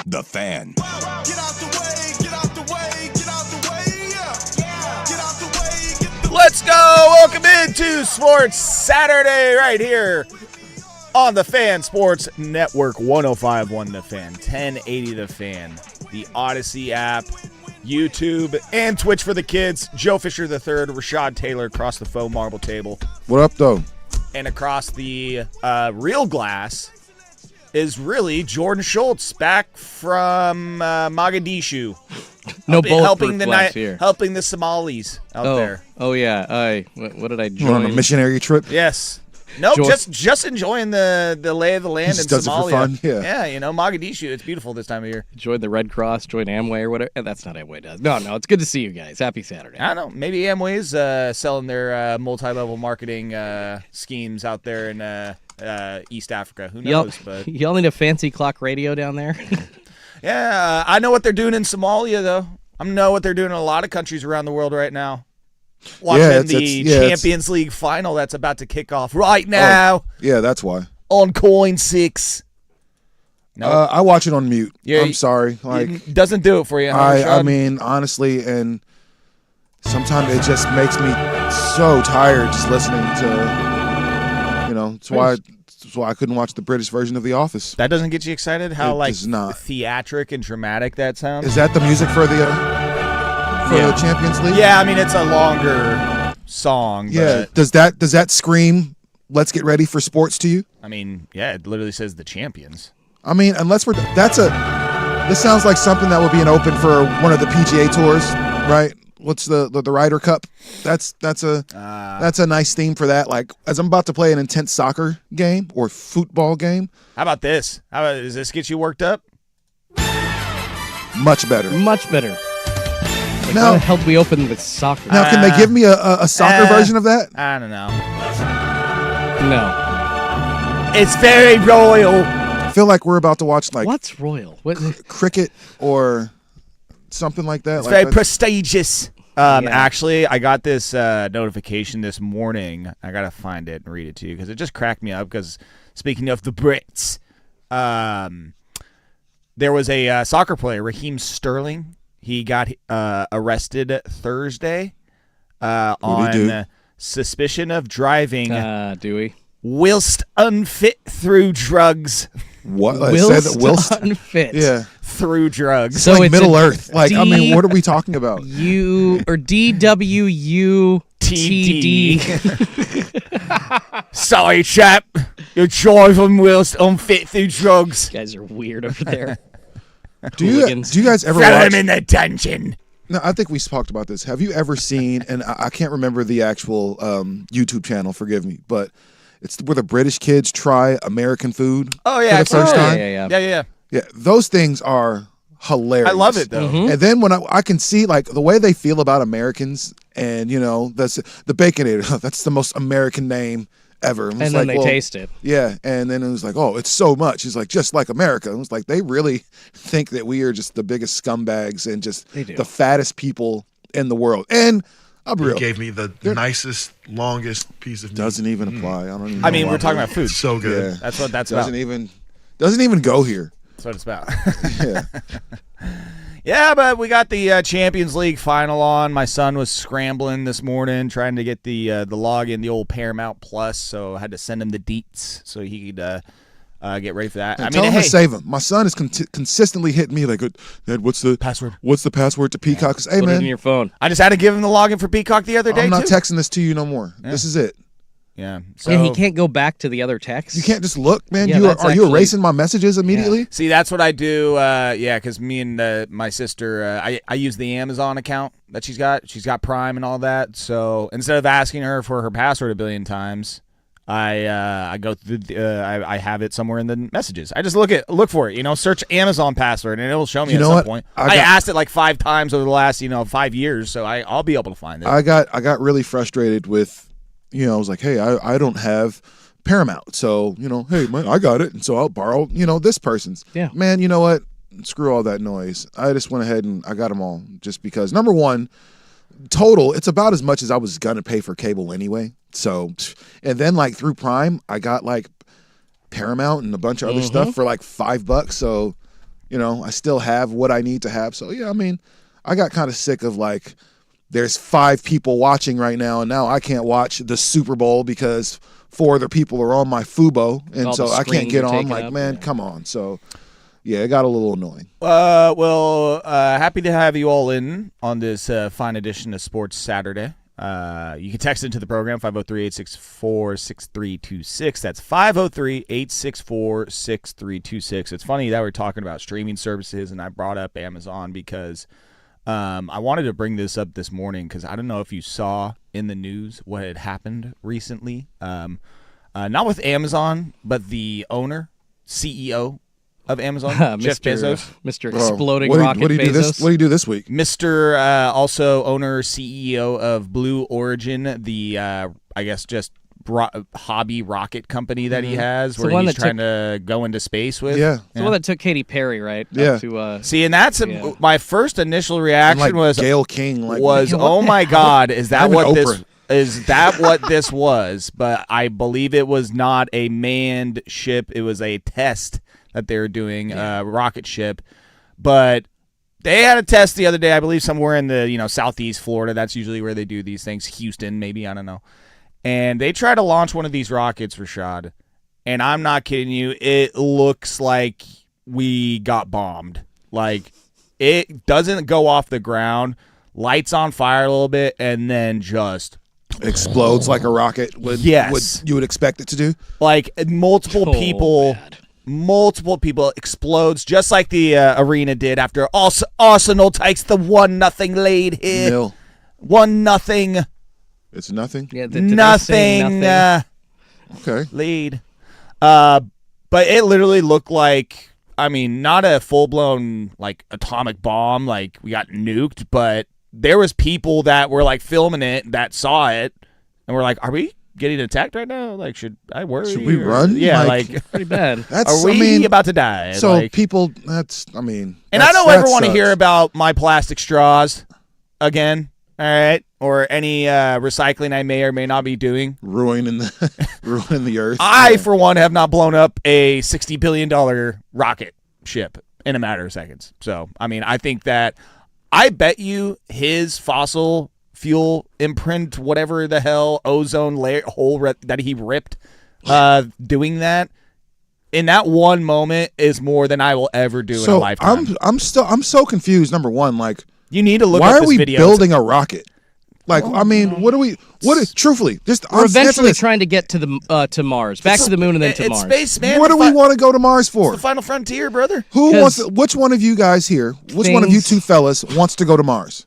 The Fan. Get out the way, get out the way, get out the way, yeah. Get out the way, get the Let's go. Welcome into Sports Saturday right here on the Fan Sports Network, 105.1 The Fan, 1080 The Fan, the Odyssey app, YouTube, and Twitch for the kids. Joe Fisher III, Rashad Taylor across the faux marble table. What up, though? And across the real glass is really Jordan Schultz back from Mogadishu. No helping the glass here. helping the Somalis out there. Oh yeah. What did I You're on a join? missionary trip? Yes. No, Joy- just enjoying the lay of the land in Just does it for Somalia. fun, yeah. Yeah, you know, Mogadishu, it's beautiful this time of year. Join the Red Cross, join Amway or whatever. That's not Amway does. No, it's good to see you guys. Happy Saturday. I don't know. Maybe Amway's selling their multi-level marketing schemes out there in East Africa. Who knows? But Y'all need a fancy clock radio down there? yeah, I know what they're doing in Somalia, though. I know what they're doing in a lot of countries around the world right now. Watching the Champions League final that's about to kick off right now Yeah, that's why. on Coin 6. No, I watch it on mute. Yeah, I'm sorry. Like, it doesn't do it for you. Huh, I Rashad? mean, honestly, and sometimes it just makes me so tired just listening to, that's why I couldn't watch the British version of The Office. That doesn't get you excited? How It like does not. theatric and dramatic that sounds? Is that the music for the Champions League? Yeah, I mean it's a longer song. Yeah. But, Does that scream, let's get ready for sports to you? I mean, yeah, it literally says the champions. I mean, unless this sounds like something that would be an open for one of the PGA tours, right? What's the Ryder Cup? That's a nice theme for that. Like, as I'm about to play an intense soccer game or football game. How about this? Does this get you worked up? Much better. Much better. Like, Now- how the hell do we open with soccer? Now, can they give me a soccer version of that? I don't know. No. It's very royal. I feel like we're about to watch like What's royal? What? cricket or something like that. It's Like, very that's- prestigious. Yeah. Actually, I got this notification this morning. I got to find it and read it to you because it just cracked me up because speaking of the Brits, there was a soccer player, Raheem Sterling. He got arrested Thursday on suspicion of driving Dewey. whilst unfit through drugs. What? Whilst unfit. Yeah. Through drugs. So Like it's Middle a Earth. Like, I mean, what are we talking about? DWUTD. Sorry, chap. You're driving whilst unfit through drugs. Guys are weird over there. Do you Hooligans. guys ever Throw watch? him in the dungeon. No, I think we talked about this. Have you ever seen? And I can't remember the actual YouTube channel. Forgive me, but it's where the British kids try American food. Oh, yeah. for the I've seen first it. time. Yeah. Yeah, those things are hilarious. I love it, though. Mhm. And then when I can see like the way they feel about Americans, and that's the Baconator. That's the most American name ever. And then they taste it. Yeah, and then it was like, oh, it's so much. He's like, just like America. It was like they really think that we are just the biggest scumbags and just They do. the fattest people in the world. And I'll be He real, gave me the nicest, longest piece of meat. doesn't even apply. I don't even. I know mean, why we're talking I'm- about food. It's so good. Yeah, That's what that's about. doesn't even go here. That's what it's about. Yeah. Yeah, but we got the Champions League final on. My son was scrambling this morning trying to get the login, the old Paramount Plus, so I had to send him the deets so he could get ready for that. Tell him hey, to save him. My son is consistently hitting me like, Dad, what's the Password. What's the password to Peacock? 'Cause, hey Put it in man, your phone. I just had to give him the login for Peacock the other day I'm not too. texting this to you no more. This is it. Yeah. So And he can't go back to the other text. You can't just look, man. Yeah, Are you actually- erasing my messages immediately? see, that's what I do. Because me and my sister, I use the Amazon account that she's got. She's got Prime and all that. So instead of asking her for her password a billion times, I go through. I have it somewhere in the messages. I just look for it. Search Amazon password and it will show me You at know some what? point. I I got- asked it like 5 times over the last 5 years, so I'll be able to find it. I got really frustrated with, I was like, hey, I don't have Paramount, so hey man, I got it, and so I'll borrow this person's. Yeah. Man, you know what? Screw all that noise. I just went ahead and I got them all just because. Number one, total, it's about as much as I was gonna pay for cable anyway. So, and then like through Prime, I got like Paramount and a bunch of other stuff for like $5. So I still have what I need to have. So yeah, I mean, I got kind of sick of like, there's 5 people watching right now, and now I can't watch the Super Bowl because 4 other people are on my Fubo, and All so the I can't screens get are on. taken Like, up, man, yeah. come on. So yeah, it got a little annoying. Happy to have you all in on this fine edition of Sports Saturday. You can text into the program, 503-864-6326. That's 503-864-6326. It's funny that we're talking about streaming services, and I brought up Amazon because I wanted to bring this up this morning because I don't know if you saw in the news what had happened recently. Not with Amazon, but the owner, CEO of Amazon, Jeff Bezos. Mr. Exploding what Rocket do you do Bezos. What do you do this week? Mr. Also owner, CEO of Blue Origin, the I guess just hobby rocket company that he has, where one he's that trying to go into space with. Yeah. The one that took Katy Perry, right? Yeah. Up to, See, and that's my first initial reaction Like was Gail King. Like, oh my God, is that Even what this Oprah. is? That what this was? But I believe it was not a manned ship. It was a test that they were doing, rocket ship. But they had a test the other day, I believe, somewhere in the southeast Florida. That's usually where they do these things. Houston, maybe, I don't know. And they tried to launch one of these rockets, Rashad. And I'm not kidding you. It looks like we got bombed. Like, it doesn't go off the ground, lights on fire a little bit, and then just explodes like a rocket would you would expect it to do. like multiple people explodes just like the arena did after Arsenal takes the 1-0 lead here. Nil. 1-0. It's nothing. yeah, did they say nothing. Okay. Lead. But it literally looked like, I mean, not a full-blown like atomic bomb, like we got nuked, but there was people that were like filming it that saw it and were like, are we getting attacked right now? Like, should I worry? Should we Or- run? Yeah, Like- like Pretty bad. That's. are we I mean, about to die? so Like- people. That's. I mean. and I that's- don't ever that want to hear sucks. about my plastic straws again. All right, or any recycling I may or may not be doing. ruining the earth. I, Yeah. for one, have not blown up a $60 billion rocket ship in a matter of seconds. So, I mean, I think that I bet you his fossil fuel imprint, whatever the hell, ozone layer hole that he ripped doing that, in that one moment is more than I will ever do in a So lifetime. I'm so confused. Number one, like, You need to look why up are this we video. building a rocket? Like, I mean, what are we? What is truthfully? Just We're answer eventually this. trying to get to the to Mars, back to the moon, and then to It's Mars. space, man. What do we want to go to Mars for? The final frontier, brother. Who 'Cause wants? Which one of you guys here? Which one of you things- two fellas wants to go to Mars?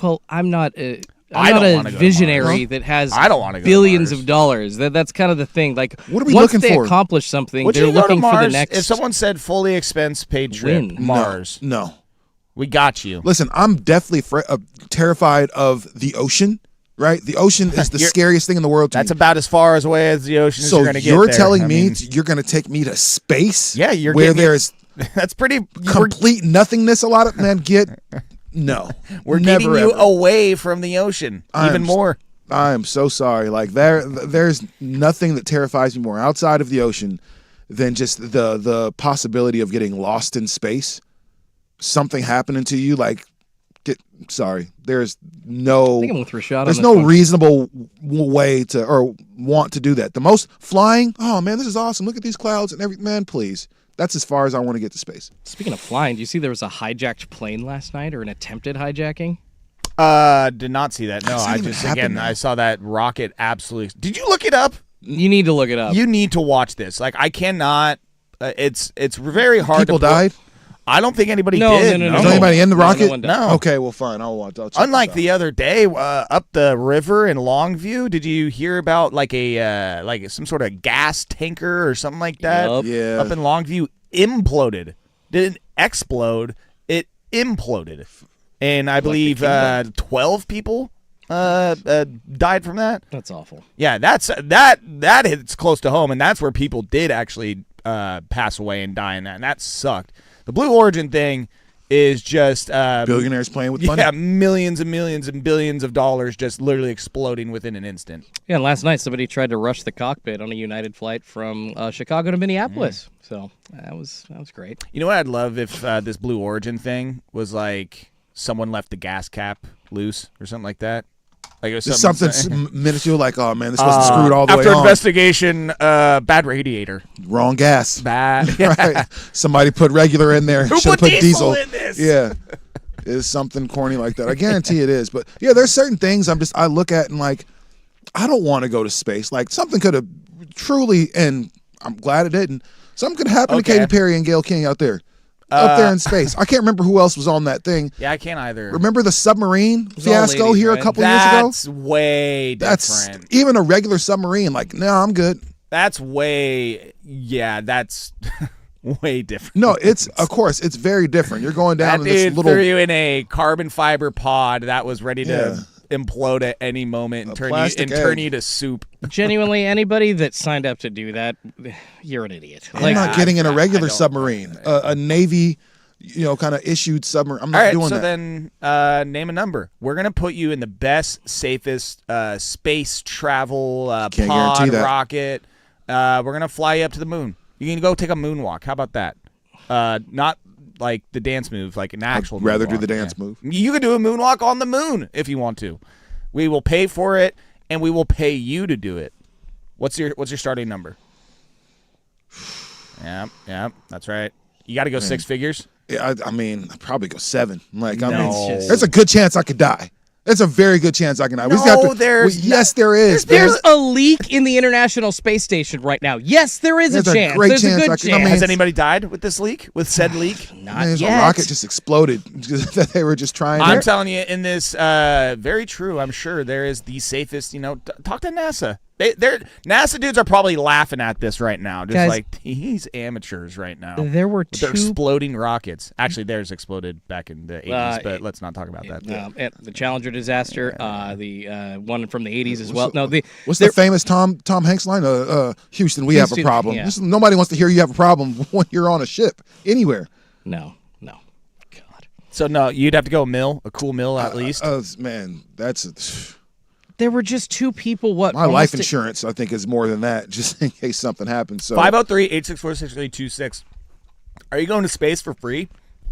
Well, I'm not. I I'm don't not wanna a go to visionary Mars. that has I don't wanna go to billions Mars. of dollars. That's kind of the thing. Like, What are we once looking they for? accomplish something, Would they're you go to looking for the Mars next. if someone said fully expense paid trip Win. Mars? No. We got you. Listen, I'm definitely terrified of the ocean. Right, the ocean is the You're- scariest thing in the world. To That's me. about as far as away as the ocean as So you're going to get. you're there. telling I me mean, you're going to take me to space? Yeah, you're where getting- there's that's pretty. complete nothingness. A lot of men get no. We're never getting you ever. away from the ocean even I'm- more. I am so sorry. Like there's nothing that terrifies me more outside of the ocean than just the possibility of getting lost in space. Something happening to you, like sorry. There's no. I think I'm with Rashad on There's this no one. reasonable way to or want to do that. The most flying. Oh man, this is awesome. Look at these clouds and everything. Man, please. That's as far as I want to get to space. Speaking of flying, do you see there was a hijacked plane last night, or an attempted hijacking? Did not see that. No, How's that I even just happen again now? I saw that rocket absolutely. Did you look it up? You need to look it up. You need to watch this. Like I cannot. It's very hard. People to put- died. I don't think anybody No, did. no, no, Is no. anybody in the No, no rocket? one died. No. Okay, well, fine. I'll check Unlike this the other day, up the river in Longview, did you hear about like a like some sort of gas tanker or something like that? Yup. Yeah. Up in Longview, imploded. Didn't explode. It imploded, and I believe 12 people died from that. That's awful. Yeah, that hits close to home, and that's where people did actually pass away and die in that, and that sucked. The Blue Origin thing is just Billionaires playing with money. yeah, millions and millions and billions of dollars just literally exploding within an instant. Yeah, and last night somebody tried to rush the cockpit on a United flight from Chicago to Minneapolis. So that was great. You know what I'd love if this Blue Origin thing was like someone left the gas cap loose or something like that. Like it was Just something minuscule, like, oh man, this wasn't screwed all the way after on. investigation, bad radiator. Wrong gas. Bad. Right. Somebody put regular in there. Who Should have put put diesel diesel in this? Yeah. Is something corny like that. I guarantee it is. But yeah, there's certain things I look at and like, I don't want to go to space. Like something could have truly, and I'm glad it didn't. Something could happen to Okay. Katy Perry and Gayle King out there in space. I can't remember who else was on that thing. Yeah, I can't either. Remember the submarine all fiasco ladies, here right? a couple years ago? That's way That's different. even a regular submarine. Like, no, I'm good. That's way. Yeah, that's way different. No, it's of course it's very different. You're going down That in this dude little threw you in a carbon fiber pod that was ready to Yeah. implode at any moment and A turn plastic egg. you to soup. Genuinely, anybody that signed up to do that, you're an idiot. I'm not getting in a regular don't- submarine, a Navy, kind of issued submarine. I'm not All right, doing so that. then name a number. We're gonna put you in the best, safest space travel Can't pod guarantee that. rocket. We're gonna fly you up to the moon. You can go take a moonwalk. How about that? Not like the dance move, like an actual. I'd rather do moonwalk. the dance Yeah. move. You can do a moonwalk on the moon if you want to. We will pay for it, and we will pay you to do it. What's your starting number? Yeah, that's right. You got to go 6 figures. Yeah, I mean, I'd probably go 7. Like, I No. mean, there's a good chance I could die. There's a very good chance I can die. We just have No, to, there's yes, there is. There's a leak in the International Space Station right now. Yes, there is There's a a chance. great There's chance a good I could- I chance. mean, Has anybody died with this leak? With said leak? Not There's yet. a rocket just exploded that they were just trying. I'm to telling you, in this, very true. I'm sure there is the safest. Talk to NASA. NASA dudes are probably laughing at this right now, just Guys, like these amateurs right now. There were With their two. exploding rockets. Actually, theirs exploded back in the 80s, but let's not talk about that. And the Challenger disaster, the one from the 80s as well. No, What's the famous Tom Hanks line? Houston, we have a Houston, problem. yeah. Nobody wants to hear you have a problem when you're on a ship anywhere. no. God, So no, you'd have to go a cool mill at least. Man, that's there were just two people. What my life almost- insurance. I think is more than that, just in case something happens. So 503-864-6326. Are you going to space for free?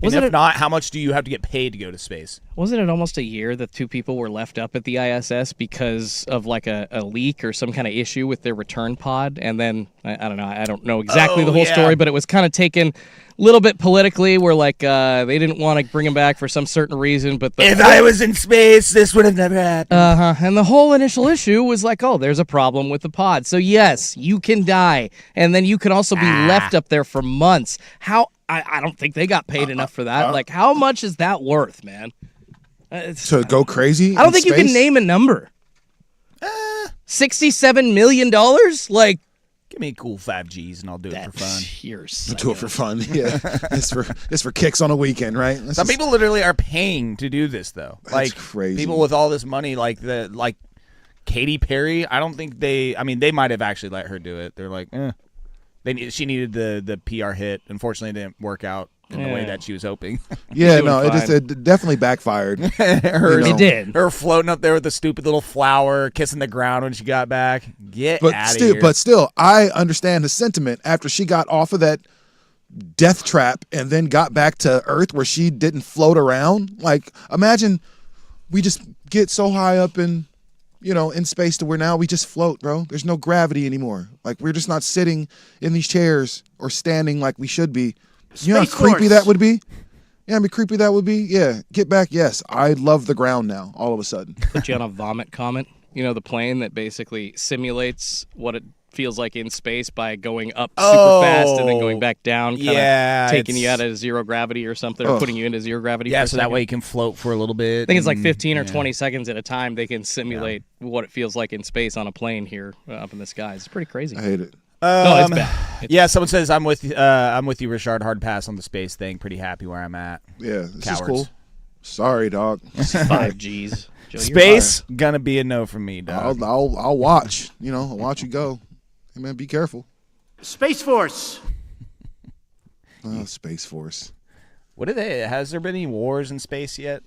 And Wasn't if it- not, how much do you have to get paid to go to space? Wasn't it almost a year that two people were left up at the ISS because of like a leak or some kind of issue with their return pod? And then I don't know exactly the whole yeah. story, but it was kind of taken a little bit politically, where like they didn't want to bring him back for some certain reason, but If I was in space, this would have never happened. and the whole initial issue was like, oh, there's a problem with the pod. So yes, you can die, and then you can also be left up there for months. How? I don't think they got paid enough for that. Like, how much is that worth, man? to go crazy. I don't in think you can space? name a number. $67 million? Like, Give me a cool 5Gs and I'll do it for fun. You're Do it for fun. Yeah, it's for kicks on a weekend, right? That's Some just- people literally are paying to do this though. Like crazy. people with all this money, like Katy Perry. I don't think they. I mean, they might have actually let her do it. They're like, she needed the PR hit. Unfortunately, it didn't work out in the way that she was hoping. Yeah, doing no, fine. it definitely backfired. her, It did. Her floating up there with the stupid little flower, kissing the ground when she got back. Get out of here. But still, I understand the sentiment after she got off of that death trap and then got back to Earth where she didn't float around. Like, imagine we just get so high up in space to where now we just float, bro. There's no gravity anymore. Like, we're just not sitting in these chairs or standing like we should be. You know how Space creepy Force. that would be? Yeah, I mean, creepy that would be. Yeah, get back. Yes, I love the ground now. All of a sudden, put you on a vomit comet. You know, the plane that basically simulates what it feels like in space by going up super fast and then going back down, kind of Yeah, taking you it's- out of zero gravity or something, or Ugh. putting you into zero gravity. yeah, for a so that second. way you can float for a little bit. I think it's like and- 15 or 20 seconds at a time. They can simulate what it feels like in space on a plane here up in the skies. It's pretty crazy. I hate it. No, it's bad. Yeah, someone says I'm with you, Richard. Hard pass on the space thing. Pretty happy where I'm at. Yeah, this Cowards. is cool. Sorry, dog. 5 Gs. Joe, you're Space gonna be a no from me, dog. I'll watch. I'll watch you go. Hey man, be careful. Space Force. Oh, Space Force. What are they? Has there been any wars in space yet?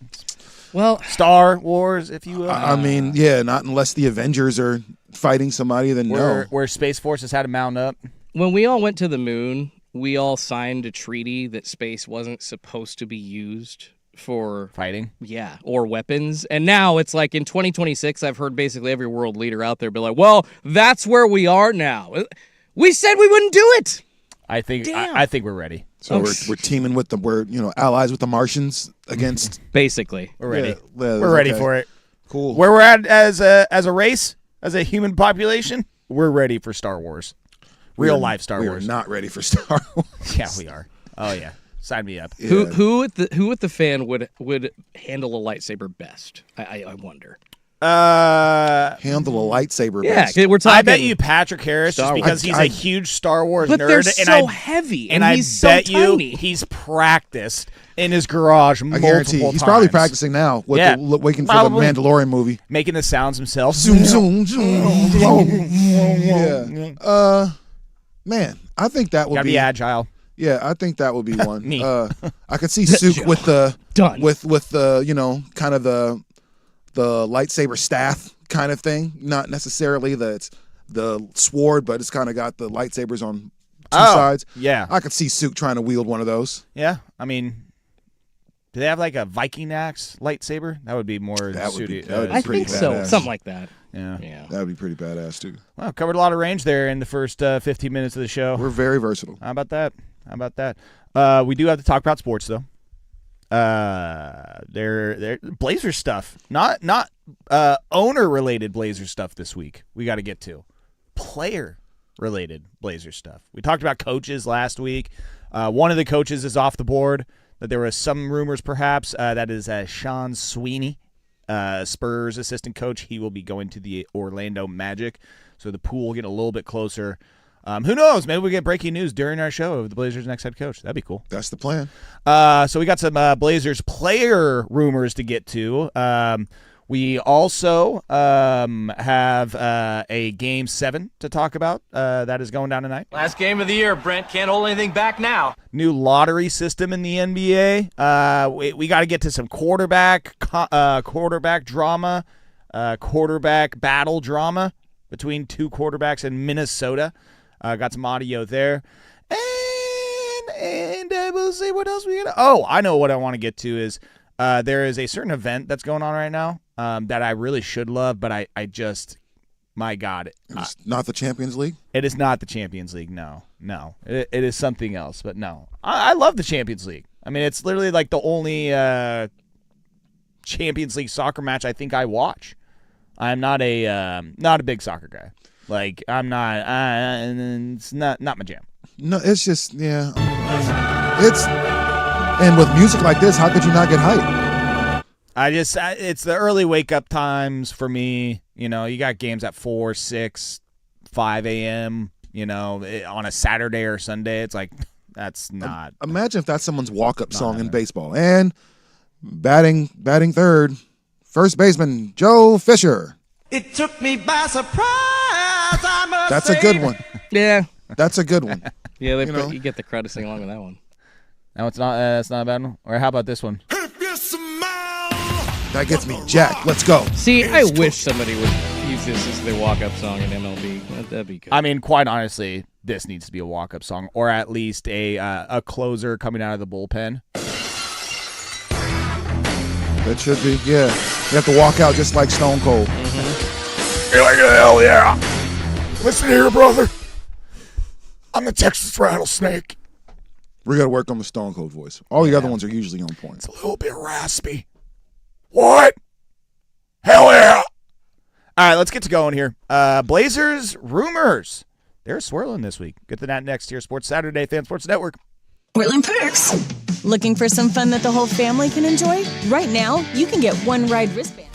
Well, Star Wars, if you will. I mean, yeah, not unless the Avengers are fighting somebody, then no. Where Space Force has had to mount up. when we all went to the moon, we all signed a treaty that space wasn't supposed to be used for Fighting. yeah, or weapons. And now it's like in 2026, I've heard basically every world leader out there be like, well, that's where we are now. We said we wouldn't do it. I think Damn. I think we're ready. So we're teaming with we're allies with the Martians against. Basically. We're ready. Yeah, We're ready okay. for it. Cool. Where we're at as a race, as a human population, we're ready for Star Wars. Real life Star we Wars. are not ready for Star Wars. Yeah, we are. Oh yeah. Sign me up. Yeah. Who at the fan would handle a lightsaber best? I wonder. Handle a lightsaber. Yeah, best. 'cause we're talking. I bet you Patrick Harris, just Star Wars. because he's a huge Star Wars But nerd, they're and so heavy, and I he's bet so you tiny. he's practiced in his garage I multiple guarantee he's times. probably practicing now. Yeah, Waiting for probably. the Mandalorian movie. making the sounds himself. Zoom, zoom, zoom, zoom. Yeah. Man, I think that would Gotta be agile. Yeah, I think that would be one. Me. I could see Suk with the Done. with the kind of the lightsaber staff kind of thing. Not necessarily the sword, but it's kind of got the lightsabers on two sides. Yeah. I could see Suk trying to wield one of those. Yeah. I mean, do they have like a Viking axe lightsaber? That would be more That would be- suited. that would be I pretty think so. badass. Something like that. Yeah. Yeah. That would be pretty badass too. Well, covered a lot of range there in the first 15 minutes of the show. We're very versatile. How about that? We do have to talk about sports though. They're Blazer stuff, not owner related Blazer stuff this week. We got to get to player related Blazer stuff. We talked about coaches last week. One of the coaches is off the board. That there was some rumors, perhaps that is Sean Sweeney, Spurs assistant coach. He will be going to the Orlando Magic, so the pool will get a little bit closer. Who knows? Maybe we get breaking news during our show of the Blazers' next head coach. That'd be cool. That's the plan. So we got some Blazers player rumors to get to. We also have a Game 7 to talk about that is going down tonight. Last game of the year, Brent. Can't hold anything back now. New lottery system in the NBA. We got to get to some quarterback drama, quarterback battle drama between two quarterbacks in Minnesota. Got some audio there. And we'll see what else we got. Oh, I know what I want to get to is there is a certain event that's going on right now that I really should love, but I just, my God. It's not the Champions League. It is not the Champions League, no. It is something else, but no. I love the Champions League. I mean, it's literally like the only Champions League soccer match I think I watch. I'm not a big soccer guy. Like, I'm not, it's not my jam. No, it's just and with music like this, how could you not get hyped? It's the early wake-up times for me. You know, you got games at 4, 6, 5 a.m., on a Saturday or Sunday. It's like, that's not. Imagine if that's someone's walk-up song in baseball. And batting third, first baseman Joe Fisher. It took me by surprise. I must That's say. a good one. Yeah. That's a good one. Yeah, You you get the crowd to sing along with that one. No, it's not. That's not a bad one. Or how about this one? If you smile, That gets me jacked. Let's go. See, I wish somebody would use this as their walk-up song in MLB. That'd be good. I mean, quite honestly, this needs to be a walk-up song, or at least a closer coming out of the bullpen. That should be, yeah. You have to walk out just like Stone Cold. You're like, hell yeah! Listen here, brother. I'm the Texas rattlesnake. We're going to work on the Stone Cold voice. All the other ones are usually on point. It's a little bit raspy. What? Hell yeah! All right, let's get to going here. Blazers rumors. They're swirling this week. Get to that next here. Sports Saturday, Fan Sports Network. Portland Perks. Looking for some fun that the whole family can enjoy? Right now, you can get one ride wristband.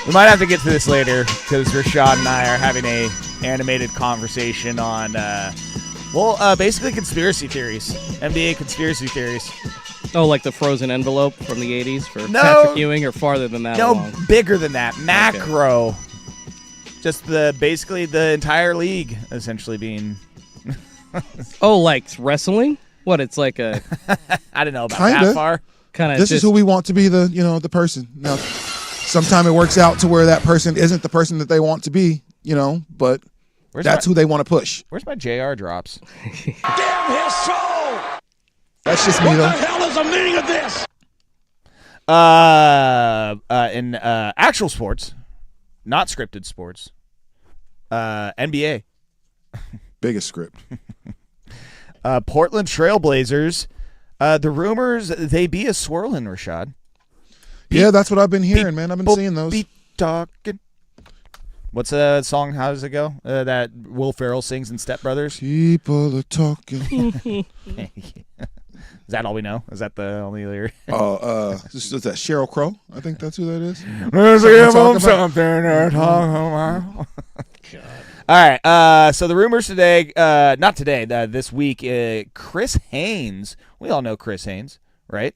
We might have to get to this later because Rashad and I are having a animated conversation on, basically conspiracy theories, NBA conspiracy theories. Oh, like the frozen envelope from the 80s for No. Patrick Ewing, or farther than that No, along? bigger than that. Macro. Just basically the entire league essentially being. Oh, like wrestling? What, it's like a I don't know about Kinda. that far. kind of This is who we want to be the person. Now, sometime it works out to where that person isn't the person that they want to be, but Where's that's my, who they want to push. Where's my JR drops? Damn his soul! That's just me, What the though. hell is the meaning of this? In actual sports, not scripted sports, NBA. Biggest script. Portland Trailblazers. The rumors they be a swirling, Rashad. Yeah, that's what I've been hearing, man. I've been seeing those. Be talking. What's the song? How does it go? That Will Ferrell sings in Step Brothers. People are talking. Is that all we know? Is that the only lyric? Is that Sheryl Crow? I think that's who that is. Let's Something to give talk them about. something to talk about. All right. So the rumors today, not today, this week, Chris Haynes. We all know Chris Haynes, right?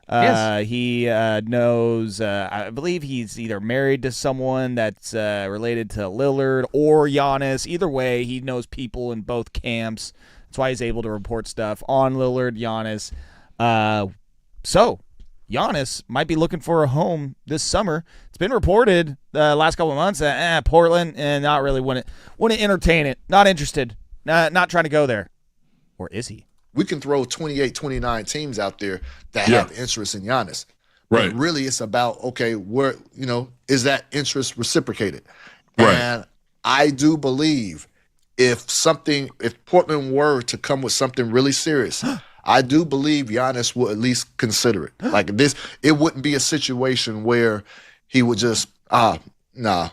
Yes. He knows, I believe he's either married to someone that's related to Lillard or Giannis. Either way, he knows people in both camps. That's why he's able to report stuff on Lillard, Giannis. So Giannis might be looking for a home this summer. It's been reported the last couple of months that Portland and not really wouldn't entertain it. Not interested. Not trying to go there. Or is he? We can throw 28, 29 teams out there that have interest in Giannis. Right. But really, it's about, okay, where, is that interest reciprocated? Right. And I do believe if Portland were to come with something really serious, I do believe Giannis will at least consider it. Like this, it wouldn't be a situation where he would just, throw it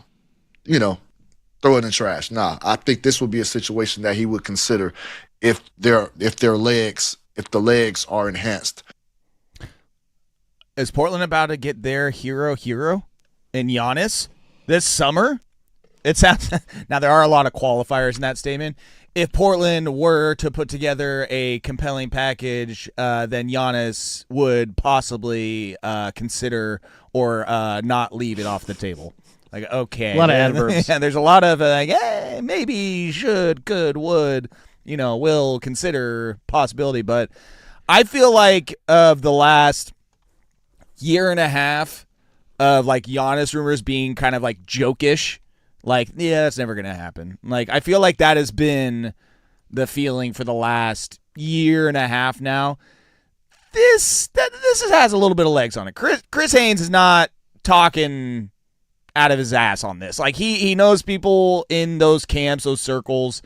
in the trash. Nah, I think this would be a situation that he would consider if the legs are enhanced. Is Portland about to get their hero in Giannis this summer? It sounds now there are a lot of qualifiers in that statement. If Portland were to put together a compelling package, then Giannis would possibly consider or not leave it off the table. Like, okay. A lot of adverbs. Yeah, there's a lot of maybe, should, could, would, will consider possibility. But I feel like of the last year and a half of like Giannis rumors being kind of like jokish, like, yeah, that's never going to happen. Like, I feel like that has been the feeling for the last year and a half now. This has a little bit of legs on it. Chris Haynes is not talking out of his ass on this. Like, he knows people in those camps, those circles.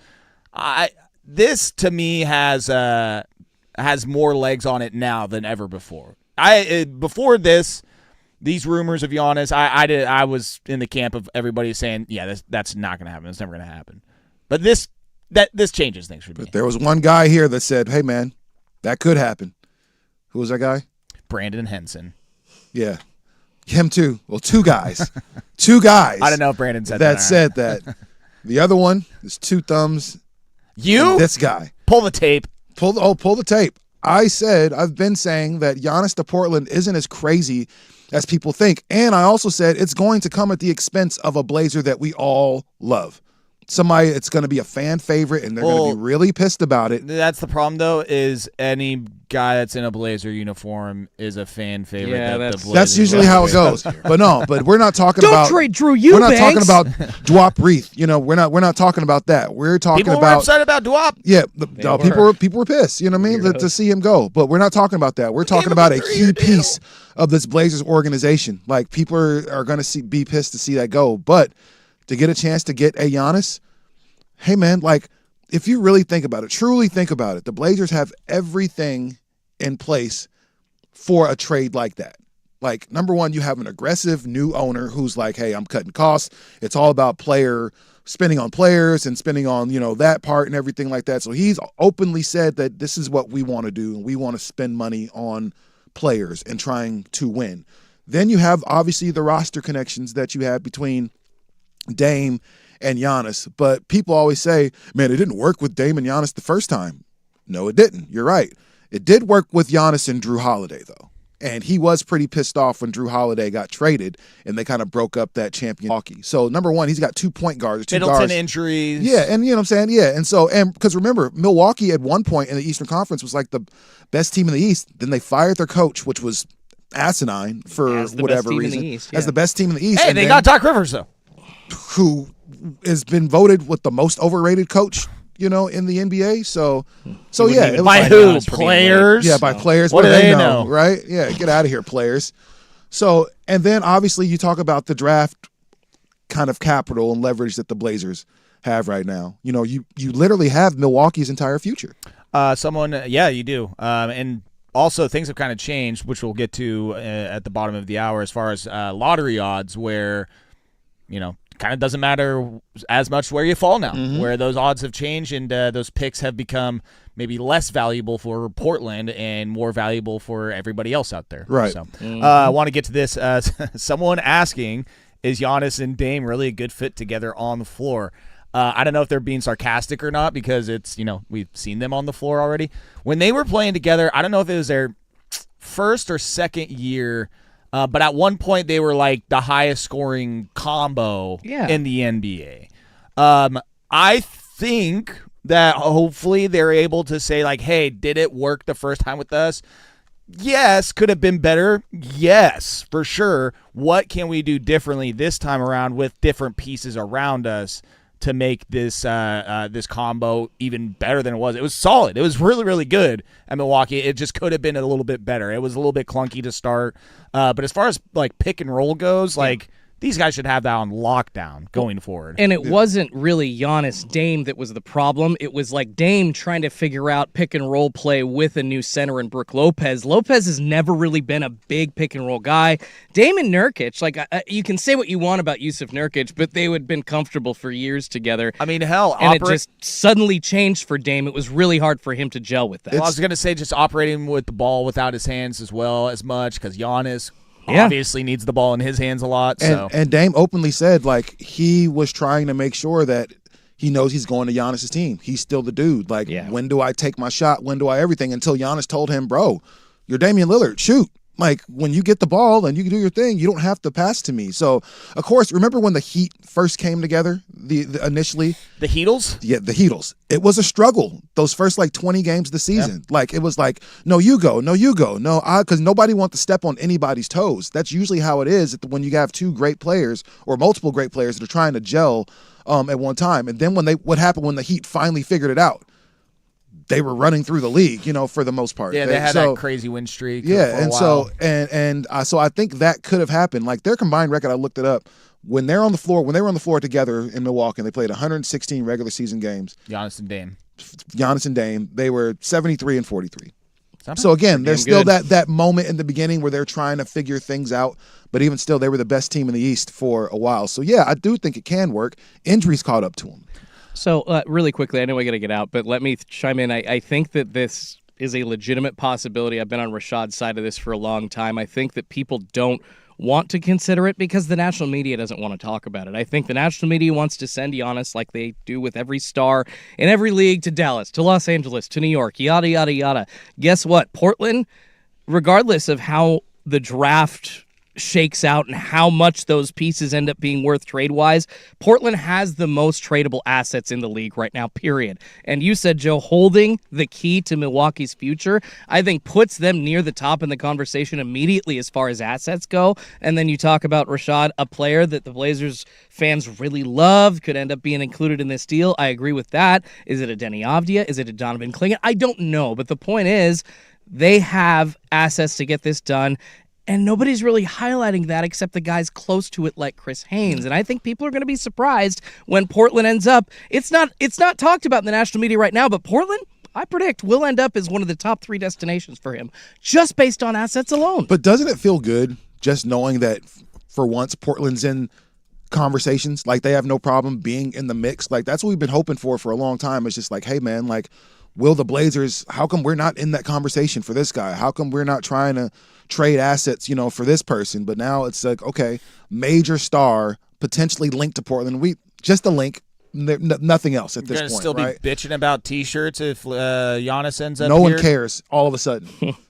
This to me has more legs on it now than ever before. Before these rumors of Giannis, I was in the camp of everybody saying, yeah, that's not going to happen. It's never going to happen. But this changes things for me. But there was one guy here that said, hey, man, that could happen. Who was that guy? Brandon Henson. Yeah. Him too. Well, two guys. Two guys. I don't know if Brandon said that. that. Said that. The other one is two thumbs. You? This guy. Pull the tape. Pull the tape. I've been saying that Giannis to Portland isn't as crazy as people think. And I also said it's going to come at the expense of a Blazer that we all love. Somebody, it's going to be a fan favorite, and they're going to be really pissed about it. That's the problem, though, is any guy that's in a Blazer uniform is a fan favorite. Yeah, That's usually how it goes. But we're not talking Don't about trade Drew We're not Eubanks. talking about Dwop Reith. We're not talking about that. We're talking People were about upset about Dwop. Yeah, people were pissed. You know what I mean? To see him go. But we're not talking about that. We're talking about a key piece of this Blazers organization. Like, people are going to be pissed to see that go. But to get a chance to get a Giannis, hey man, like if you really think about it, truly think about it, the Blazers have everything in place for a trade like that. Like, number one, you have an aggressive new owner who's like, hey, I'm cutting costs. It's all about spending on players and spending on, that part and everything like that. So he's openly said that this is what we want to do, and we want to spend money on players and trying to win. Then you have, obviously, the roster connections that you have between Dame and Giannis. But people always say, man, it didn't work with Dame and Giannis the first time. No, it didn't. You're right. It did work with Giannis and Drew Holiday, though. And he was pretty pissed off when Drew Holiday got traded and they kind of broke up that champion hockey. So, number one, he's got 2 point guards. Middleton injuries. Yeah, and you know what I'm saying? Yeah, and because remember, Milwaukee at one point in the Eastern Conference was like the best team in the East. Then they fired their coach, which was asinine for whatever reason. As the best team in the East. Hey, and they got Doc Rivers, though. Who has been voted with the most overrated coach, in the NBA. So yeah. It was by like, who? Players? Yeah, by players. What do they know? Right? Yeah, get out of here, players. So, and then obviously you talk about the draft kind of capital and leverage that the Blazers have right now. You literally have Milwaukee's entire future. You do. And also things have kind of changed, which we'll get to at the bottom of the hour as far as lottery odds where, kind of doesn't matter as much where you fall now, where those odds have changed and those picks have become maybe less valuable for Portland and more valuable for everybody else out there. Right. So I want to get to this. Someone asking, is Giannis and Dame really a good fit together on the floor? I don't know if they're being sarcastic or not because it's, we've seen them on the floor already. When they were playing together, I don't know if it was their first or second year, but at one point they were like the highest scoring combo in the NBA. I think that hopefully they're able to say like, hey, did it work the first time with us? Yes. Could have been better? Yes, for sure. What can we do differently this time around with different pieces around us to make this this combo even better than it was? It was solid. It was really, really good at Milwaukee. It just could have been a little bit better. It was a little bit clunky to start. But as far as like pick and roll goes, like these guys should have that on lockdown going forward. And it wasn't really Giannis Dame that was the problem. It was like Dame trying to figure out pick and roll play with a new center in Brook Lopez. Lopez has never really been a big pick and roll guy. Dame and Nurkic, like you can say what you want about Yusuf Nurkic, but they would have been comfortable for years together. I mean, hell, and it just suddenly changed for Dame. It was really hard for him to gel with that. Well, I was going to say just operating with the ball without his hands as well as much because Giannis obviously needs the ball in his hands a lot. And Dame openly said like he was trying to make sure that he knows he's going to Giannis's team. He's still the dude. Like, when do I take my shot? When do I everything? Until Giannis told him, bro, you're Damian Lillard. Shoot. Like, when you get the ball and you can do your thing, you don't have to pass to me. So, of course, remember when the Heat first came together, the initially? The Heatles? Yeah, the Heatles. It was a struggle, those first, 20 games of the season. Yeah. Like, it was like, no, you go. No, you go. No, because nobody wants to step on anybody's toes. That's usually how it is when you have two great players or multiple great players that are trying to gel at one time. And then what happened when the Heat finally figured it out? They were running through the league, for the most part. Yeah, they had that crazy win streak. Yeah, and so so I think that could have happened. Like their combined record, I looked it up. When they were on the floor together in Milwaukee, and they played 116 regular season games. Giannis and Dame, they were 73 and 43. So again, there's still that moment in the beginning where they're trying to figure things out, but even still, they were the best team in the East for a while. So yeah, I do think it can work. Injuries caught up to them. So, really quickly, I know I got to get out, but let me chime in. I think that this is a legitimate possibility. I've been on Rashad's side of this for a long time. I think that people don't want to consider it because the national media doesn't want to talk about it. I think the national media wants to send Giannis like they do with every star in every league to Dallas, to Los Angeles, to New York, yada, yada, yada. Guess what? Portland, regardless of how the draft shakes out and how much those pieces end up being worth trade-wise, Portland has the most tradable assets in the league right now, period. And you said, Joe, holding the key to Milwaukee's future, I think puts them near the top in the conversation immediately as far as assets go. And then you talk about Rashad, a player that the Blazers fans really love, could end up being included in this deal. I agree with that. Is it a Denny Avdia? Is it a Donovan Clingan? I don't know. But the point is, they have assets to get this done. And nobody's really highlighting that except the guys close to it like Chris Haynes. And I think people are going to be surprised when Portland ends up. It's not talked about in the national media right now, but Portland, I predict, will end up as one of the top 3 destinations for him just based on assets alone. But doesn't it feel good just knowing that for once Portland's in conversations? Like, they have no problem being in the mix. Like, that's what we've been hoping for a long time. It's just like, hey, man, like, will the Blazers, how come we're not in that conversation for this guy? How come we're not trying to trade assets, for this person? But now it's like, okay, major star potentially linked to Portland. Just a link, nothing else at this You're point. gonna still right? be bitching about T-shirts if Giannis ends up No here? one cares all of a sudden.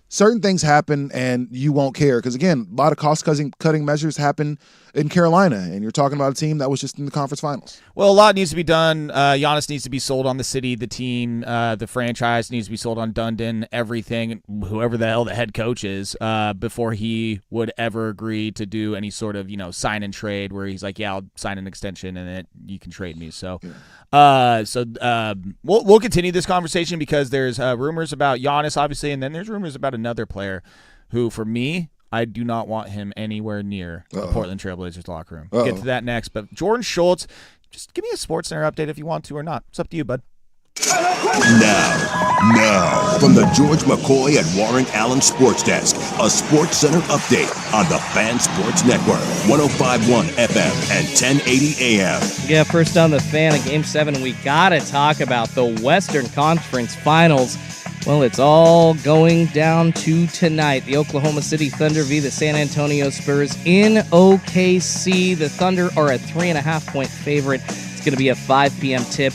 Certain things happen and you won't care because, again, a lot of cost-cutting measures happen in Carolina, and you're talking about a team that was just in the conference finals. Well, a lot needs to be done. Giannis needs to be sold on the city, the team, the franchise needs to be sold on Dundon, everything, whoever the hell the head coach is, before he would ever agree to do any sort of, sign and trade where he's like, yeah, I'll sign an extension and then you can trade me. So, we'll continue this conversation because there's rumors about Giannis, obviously, and then there's rumors about another player who, for me, I do not want him anywhere near the Portland Trailblazers locker room. We'll get to that next. But Jordan Schultz, just give me a SportsCenter update if you want to or not. It's up to you, bud. Now, from the George McCoy and Warren Allen Sports Desk, a SportsCenter update on the Fan Sports Network, 105.1 FM and 1080 AM. Yeah, first on the Fan in Game 7, we got to talk about the Western Conference Finals. Well, it's all going down to tonight. The Oklahoma City Thunder v. the San Antonio Spurs in OKC. The Thunder are a 3.5-point favorite. It's going to be a 5 p.m. tip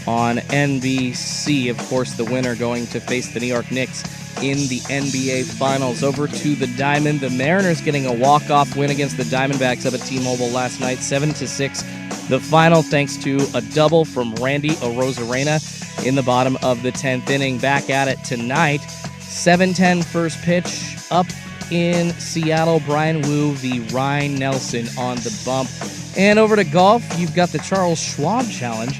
on NBC. Of course, the winner going to face the New York Knicks in the NBA Finals. Over to the Diamond. The Mariners getting a walk-off win against the Diamondbacks up at T-Mobile last night, 7-6. The final thanks to a double from Randy Arozarena in the bottom of the 10th inning. Back at it tonight. 7:10 first pitch up in Seattle. Brian Wu v. Ryan Nelson on the bump. And over to golf, you've got the Charles Schwab Challenge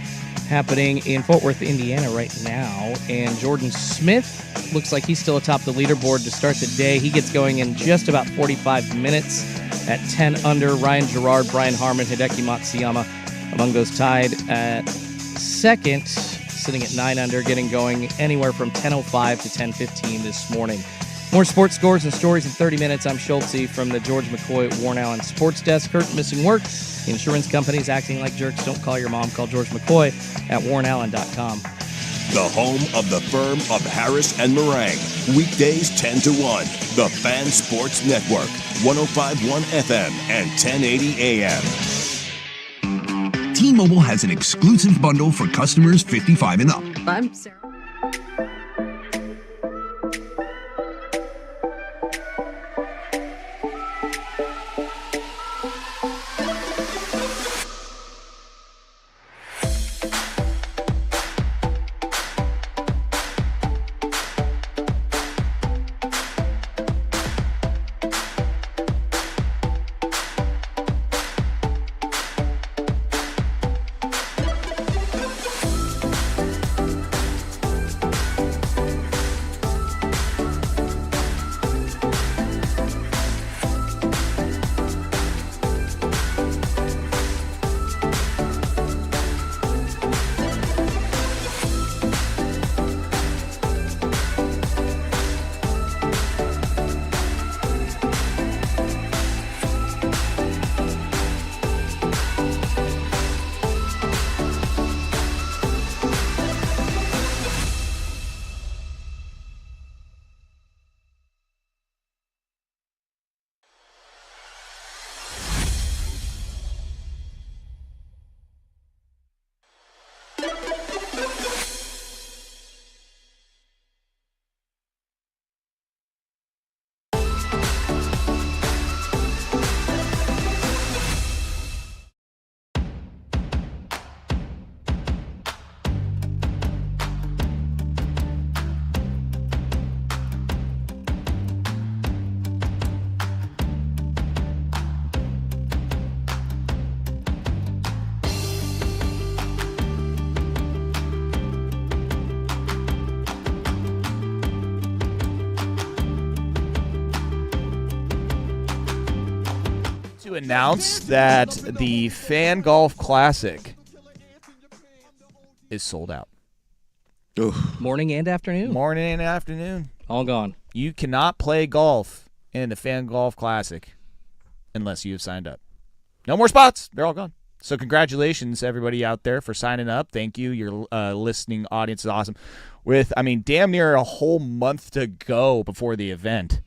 happening in Fort Worth, Indiana right now. And Jordan Smith looks like he's still atop the leaderboard to start the day. He gets going in just about 45 minutes at 10 under. Ryan Gerard, Brian Harmon, Hideki Matsuyama among those tied at second, sitting at 9 under, getting going anywhere from 10:05 to 10:15 this morning. More sports scores and stories in 30 minutes. I'm Schultze from the George McCoy Warren Allen Sports Desk. Hurt, missing work. Insurance companies acting like jerks. Don't call your mom. Call George McCoy at warrenallen.com. The home of the firm of Harris and Meringue. Weekdays 10 to 1. The Fan Sports Network, 105.1 FM and 1080 AM. T-Mobile has an exclusive bundle for customers 55 and up. I'm Sarah. announce that the Fan Golf Classic is sold out. Morning and afternoon. Morning and afternoon. All gone. You cannot play golf in the Fan Golf Classic unless you have signed up. No more spots. They're all gone. So congratulations, everybody out there, for signing up. Thank you. Your listening audience is awesome. With, damn near a whole month to go before the event,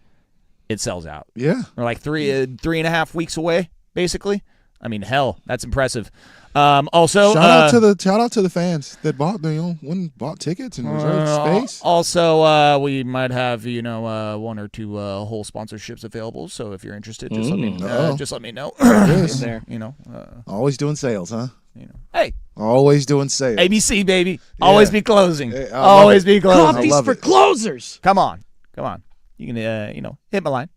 it sells out. Yeah. We're like 3.5 weeks away, basically. Hell, that's impressive. Also, shout out to the fans that bought tickets and reserved space. Also, we might have one or two whole sponsorships available. So if you're interested, just let me know. There. Always doing sales, huh? Hey, always doing sales. ABC baby, always be closing. Hey, Always be closing. Coffees for closers. Come on. You can hit my line.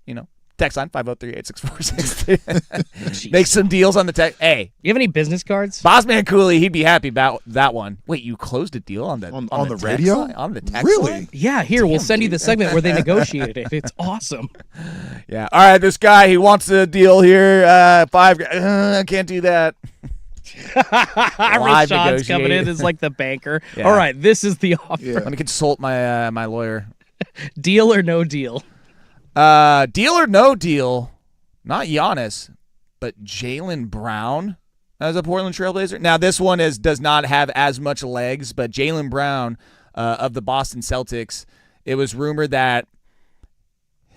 Text line 503-864-63. Make some deals on the text. Hey, You have any business cards? Bossman Cooley, he'd be happy about that one. Wait, you closed a deal on the on the the text radio line? On the text Really? line? Yeah, here, we'll send you the segment where they negotiated it. It's awesome. Yeah. All right, this guy, he wants a deal here. $5,000. I can't do that. Live Rashad's coming in negotiate. as like the banker. Yeah. All right, this is the offer. Yeah. Let me consult my my lawyer. Deal or no deal? Deal or no deal? Not Giannis, but Jaylen Brown as a Portland Trailblazer. Now, this one does not have as much legs, but Jaylen Brown of the Boston Celtics, it was rumored that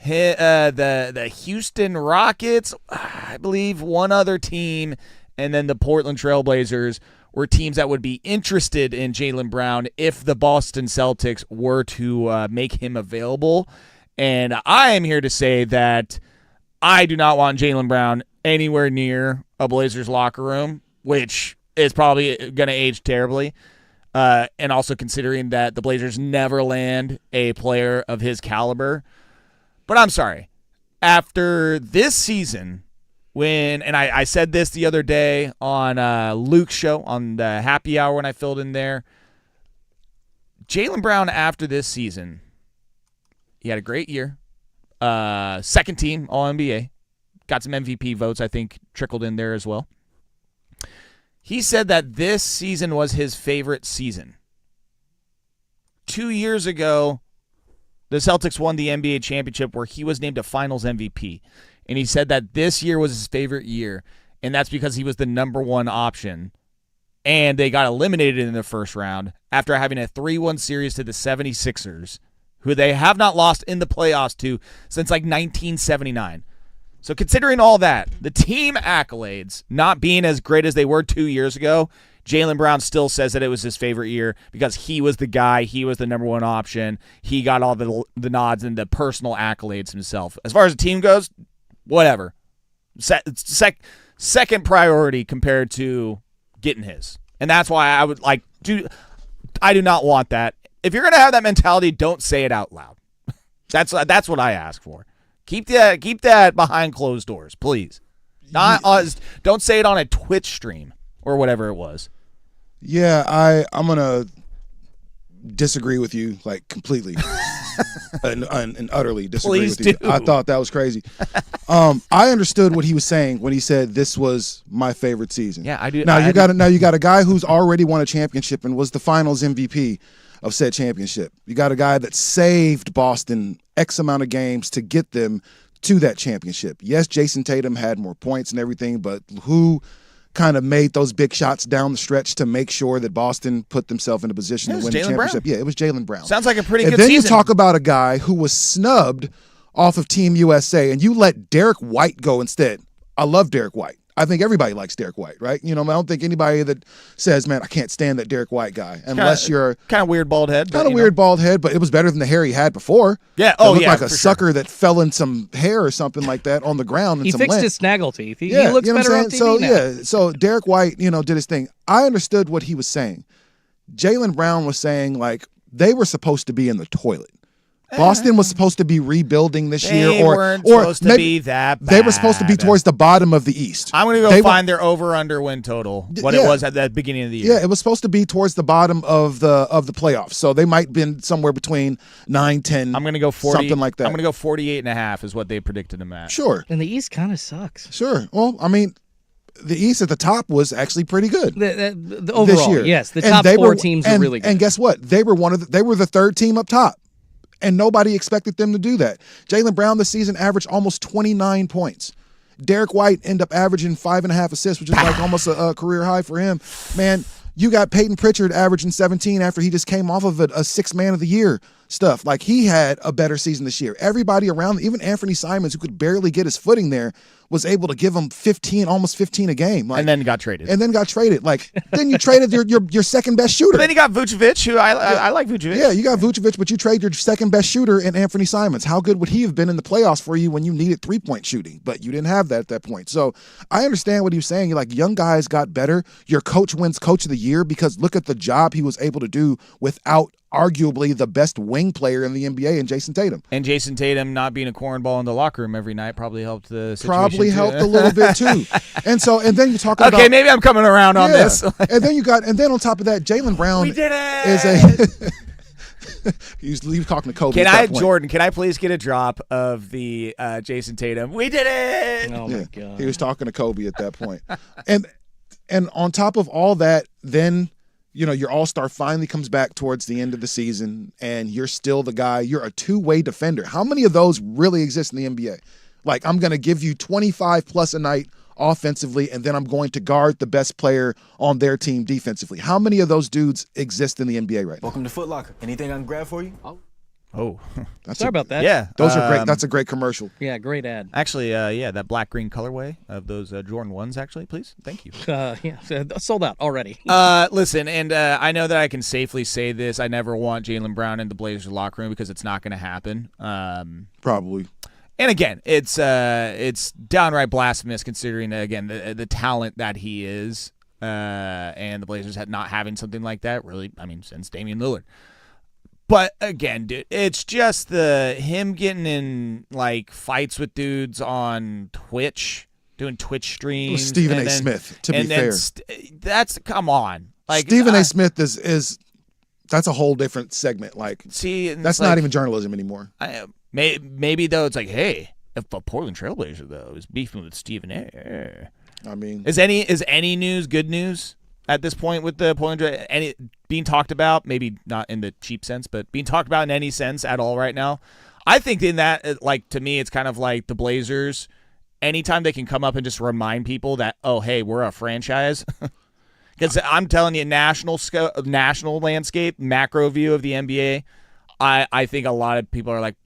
the Houston Rockets, I believe one other team, and then the Portland Trailblazers were teams that would be interested in Jaylen Brown if the Boston Celtics were to make him available. And I am here to say that I do not want Jaylen Brown anywhere near a Blazers locker room, which is probably going to age terribly. And also considering that the Blazers never land a player of his caliber. But I'm sorry. After this season, and I said this the other day on Luke's show, on the happy hour when I filled in there, Jaylen Brown after this season, he had a great year. Second team All-NBA. Got some MVP votes, I think, trickled in there as well. He said that this season was his favorite season. 2 years ago, the Celtics won the NBA championship where he was named a finals MVP. And he said that this year was his favorite year, and that's because he was the number one option. And they got eliminated in the first round after having a 3-1 series to the 76ers, who they have not lost in the playoffs to since like 1979. So considering all that, the team accolades not being as great as they were 2 years ago, Jaylen Brown still says that it was his favorite year because he was the guy, he was the number one option, he got all the nods and the personal accolades himself. As far as the team goes, whatever. Second priority compared to getting his. And that's why I would I do not want that. If you're going to have that mentality, don't say it out loud. That's what I ask for. Keep that behind closed doors, please. Don't say it on a Twitch stream or whatever it was. Yeah, I'm gonna disagree with you completely and utterly disagree Please with you. do. I thought that was crazy. I understood what he was saying when he said this was my favorite season. Yeah, I do. Now you got a guy who's already won a championship and was the Finals MVP of said championship. You got a guy that saved Boston X amount of games to get them to that championship. Yes, Jason Tatum had more points and everything, but who kind of made those big shots down the stretch to make sure that Boston put themselves in a position to win the championship? Yeah, it was Jaylen Brown. Sounds like a pretty and good then season. You talk about a guy who was snubbed off of Team USA, and you let Derek White go instead. I love Derek White. I think everybody likes Derek White, right? I don't think anybody that says, man, I can't stand that Derek White guy, unless you're kind of weird bald head. Kind of weird bald head, but it was better than the hair he had before. Yeah. It looked like a sucker that fell in some hair or something like that on the ground. He some fixed lint. his snaggle teeth. He Yeah, looks you know better what on I'm TV saying? now. So Derek White, did his thing. I understood what he was saying. Jaylen Brown was saying, they were supposed to be in the toilet. Boston was supposed to be rebuilding this year, They or weren't or supposed to maybe be that they were supposed to be bad. towards the bottom of the East. I'm going to They go were- find their over/under win total, what Yeah. it was at the beginning of the year. Yeah, it was supposed to be towards the bottom of the playoffs. So they might have been somewhere between 9, 10. I'm going to go 40. Something like that. I'm going to go 48.5 is what they predicted them at. Sure. And the East kind of sucks. Sure. Well, I mean, the East at the top was actually pretty good The overall, this year. yes, the And top they 4 were- teams and, are really good. And guess what? They were they were the third team up top, and nobody expected them to do that. Jaylen Brown this season averaged almost 29 points. Derek White ended up averaging 5.5 assists, which is like almost a career high for him. Man, you got Peyton Pritchard averaging 17 after he just came off of a sixth man of the year stuff. Like, he had a better season this year. Everybody around, even Anthony Simons, who could barely get his footing there, was able to give him 15, almost 15 a game. Like, And then got traded. Like, then you traded your second best shooter. But then you got Vucevic, who I like Vucevic. Yeah, you got Vucevic, but you trade your second best shooter in Anthony Simons. How good would he have been in the playoffs for you when you needed 3-point shooting? But you didn't have that at that point. So I understand what he was saying. You're like, young guys got better. Your coach wins Coach of the Year because look at the job he was able to do without arguably the best wing player in the NBA in Jason Tatum. And Jason Tatum not being a cornball in the locker room every night probably helped the situation. Probably too. helped a little bit too. And then you talk about Okay, maybe I'm coming around on Yeah. this. and then on top of that, Jaylen Brown We did it! is a he's talking to Kobe. Can at that I, point. Jordan, can I please get a drop of the Jason Tatum? We did it! Oh, Yeah, my God. he was talking to Kobe at that point. and on top of all that, then your all-star finally comes back towards the end of the season, and you're still the guy. You're a two-way defender. How many of those really exist in the NBA? Like, I'm going to give you 25 plus a night offensively, and then I'm going to guard the best player on their team defensively. How many of those dudes exist in the NBA right now? Welcome to Foot Locker. Anything I can grab for you? Oh. Sorry about that. Yeah. Those are great. That's a great commercial. Yeah, great ad. Actually, that black-green colorway of those Jordan 1s, actually, please. Thank you. Sold out already. Listen, and I know that I can safely say this. I never want Jaylen Brown in the Blazers locker room because it's not going to happen. Probably. And again, it's downright blasphemous considering, again, the talent that he is, and the Blazers had not having something like that really, since Damian Lillard. But again, dude, it's just him getting in like fights with dudes on Twitch, doing Twitch streams. Stephen and A. then- Smith, to be and then fair. that's come on. Like Stephen A. Smith is that's a whole different segment. Like, See, and that's it's like- not even journalism anymore. Maybe though it's like, hey, if a Portland Trailblazer though is beefing with Stephen A. I mean, Is any news good news at this point with the Portland Trail? Any being talked about? Maybe not in the cheap sense, but being talked about in any sense at all right now. I think in that, like, to me, it's kind of like the Blazers. Anytime they can come up and just remind people that, oh, hey, we're a franchise. Because I'm telling you, national landscape, macro view of the NBA, I think a lot of people are like,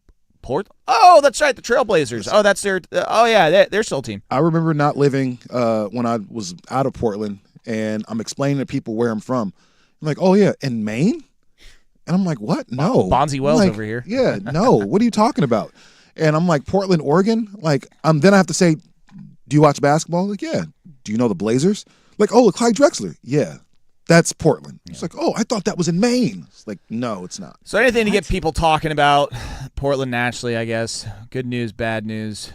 oh, that's right, the Trailblazers. Oh, that's their. Oh yeah, they're still a team. I remember not living when I was out of Portland, and I'm explaining to people where I'm from. I'm like, oh yeah, in Maine, and I'm like, what? No, Bonzi Wells I'm like, over here. Yeah, no. What are you talking about? And I'm like, Portland, Oregon. Like, then I have to say, do you watch basketball? Like, yeah. Do you know the Blazers? Like, oh, Clyde Drexler. Yeah. That's Portland. It's like, oh, I thought that was in Maine. It's like, no, it's not. So anything to get people talking about Portland naturally, I guess. Good news, bad news.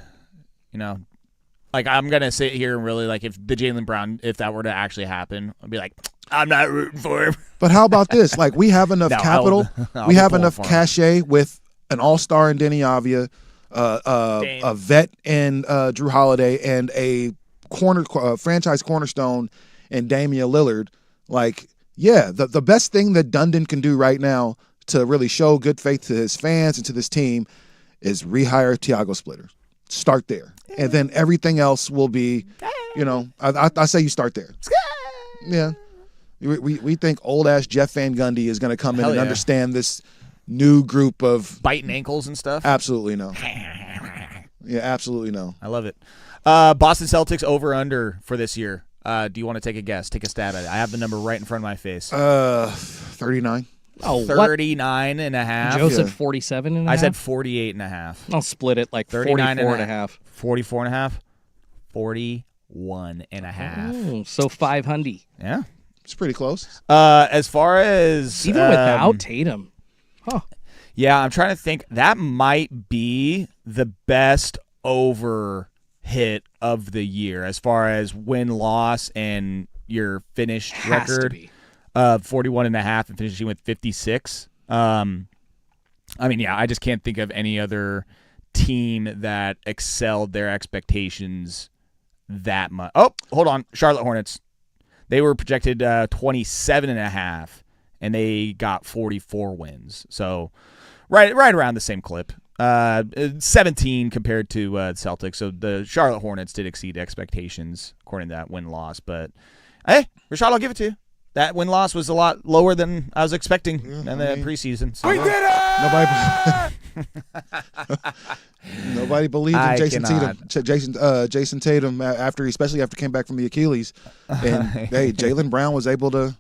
Like, I'm going to sit here and really, like, if the Jaylen Brown, if that were to actually happen, I'd be like, I'm not rooting for him. But how about this? Like, we have enough No, capital. I'll We be have pulling enough for him. cachet with an all-star in Denny Avia, a vet in Drew Holiday, and a franchise cornerstone in Damian Lillard. Like, yeah, the best thing that Dundon can do right now to really show good faith to his fans and to this team is rehire Tiago Splitter. Start there. And then everything else will be, I say you start there. Yeah. We think old-ass Jeff Van Gundy is going to come in Hell and yeah. understand this new group of... Biting ankles and stuff. Absolutely no. Yeah, absolutely no. I love it. Boston Celtics over under for this year. Do you want to take a guess? Take a stab at it. I have the number right in front of my face. 39. Oh, 39 and a half. Joe said Yeah. 47 and a I half? said 48 and a half. I'll split it like 39 44 and a half. 44 and a half. 41 and a half. Oh, so 500. Yeah. It's pretty close. As far as Even without Tatum. Huh. Yeah, I'm trying to think. That might be the best over hit of the year as far as win-loss and your finished Has to record be. of 41.5 and finishing with 56. I mean, yeah, I just can't think of any other team that excelled their expectations that much. Oh, hold on. Charlotte Hornets. They were projected 27.5, and they got 44 wins. So right around the same clip. 17 compared to Celtics. So the Charlotte Hornets did exceed expectations according to that win-loss. But, hey, Rashad, I'll give it to you. That win-loss was a lot lower than I was expecting in the preseason. So. We did it! Nobody believed in Jason Tatum. Jason Tatum especially after he came back from the Achilles, and hey, Jaylen Brown was able to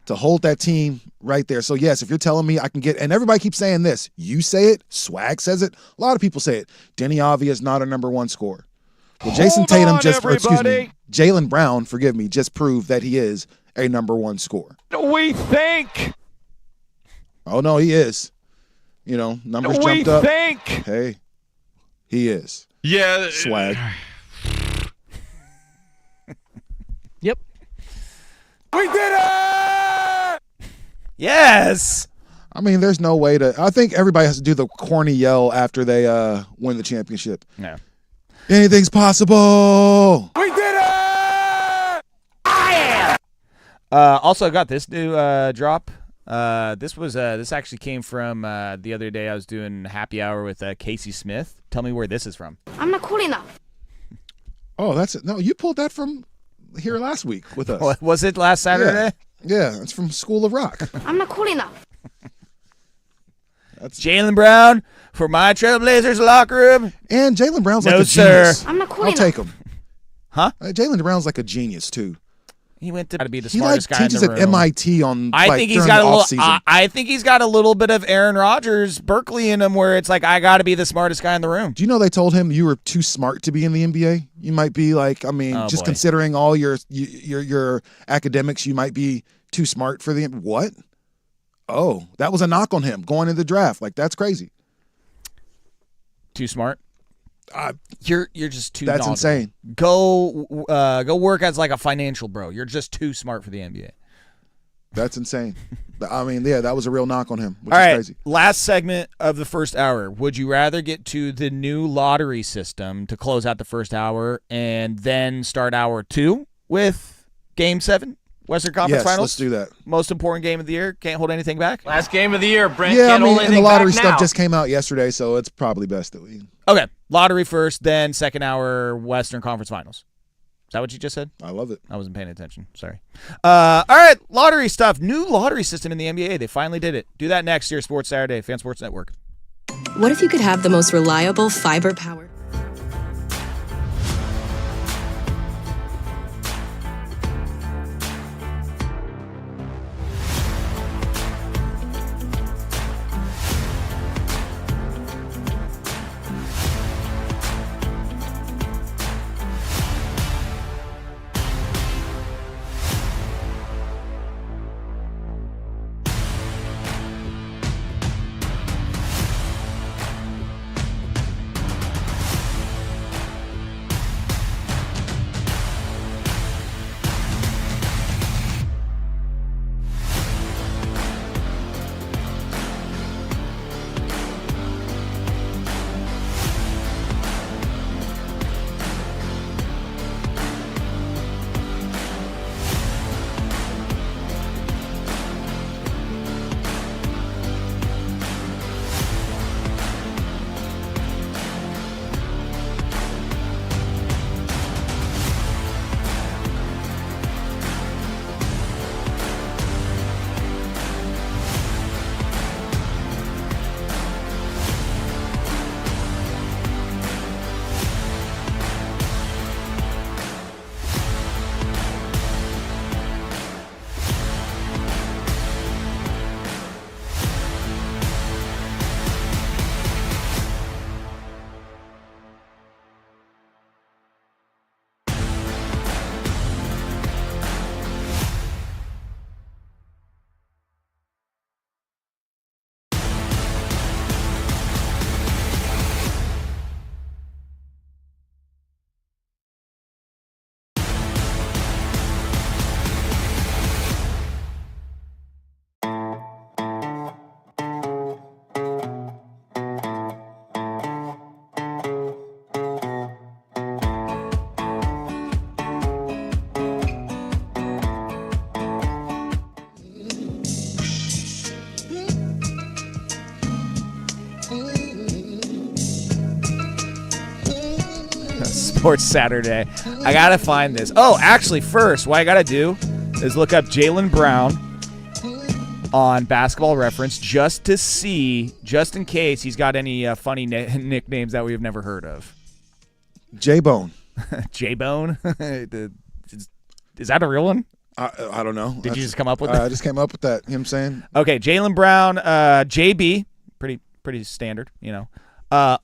hold that team right there. So yes, if you're telling me I can get, and everybody keeps saying this, you say it, Swag says it, a lot of people say it. Denny Avdia is not a number one scorer. Well, Jason Tatum Jaylen Brown, forgive me, just proved that he is a number one scorer. We think. Oh no, he is. You know, numbers jumped up. Hey, he is. Yeah. Swag. Yep. We did it! Yes. I mean, there's no way to. I think everybody has to do the corny yell after they win the championship. Yeah. Anything's possible. We did it! Also, I got this new drop. This actually came from the other day. I was doing happy hour with Casey Smith. Tell me where this is from. I'm not cool enough. Oh, that's it. No, you pulled that from here last week with us. What, was it last Saturday? Yeah, it's from School of Rock. I'm not cool enough. That's Jaylen Brown for my Trailblazers locker room. And Jaylen Brown's No, like a sir. genius. I'm not cool I'll enough. take him. Huh? Jaylen Brown's like a genius too. He went to be the He smartest guy in teaches the room. at MIT on. I think he's during got the a little. off-season. I think he's got a little bit of Aaron Rodgers, Berkeley in him, where it's like I got to be the smartest guy in the room. Do you know they told him you were too smart to be in the NBA? You might be like, I mean, Oh, just boy. considering all your academics, you might be too smart for the what? Oh, that was a knock on him going into the draft. Like that's crazy. Too smart. You're just too. That's knowledgeable. insane. Go work as like a financial bro. You're just too smart for the NBA. That's insane. I mean, yeah, that was a real knock on him, which All is right, crazy. last segment of the first hour. Would you rather get to the new lottery system to close out the first hour and then start hour 2 with Game 7, Western Conference Yes, Finals? let's do that. Most important game of the year. Can't hold anything back. Last game of the year, Brent. Yeah, I can't mean, hold and the anything lottery back stuff now. just came out yesterday, so it's probably best that we. Okay, lottery first, then second hour Western Conference Finals. Is that what you just said? I love it. I wasn't paying attention. Sorry. All right, lottery stuff. New lottery system in the NBA. They finally did it. Do that next year, Sports Saturday, Fan Sports Network. What if you could have the most reliable fiber power? Sports Saturday. I got to find this. Oh, actually, first, what I got to do is look up Jaylen Brown on Basketball Reference just to see, just in case he's got any funny nicknames that we've never heard of. J-Bone. J-Bone? Is that a real one? I don't know. Did you just come up with that? I just came up with that. You know what I'm saying? Okay, Jaylen Brown, JB, pretty standard,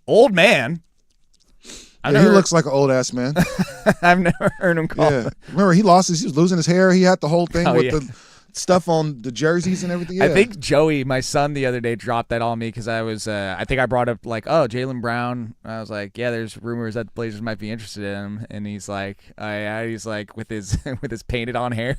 Old man. He looks like an old ass man. I've never heard him called. Yeah. Remember, he was losing his hair. He had the whole thing with the stuff on the jerseys and everything. Yeah. I think Joey, my son, the other day dropped that on me because I was. I think I brought up like, oh, Jaylen Brown. I was like, yeah, there's rumors that the Blazers might be interested in him, and he's like, he's like with his painted on hair.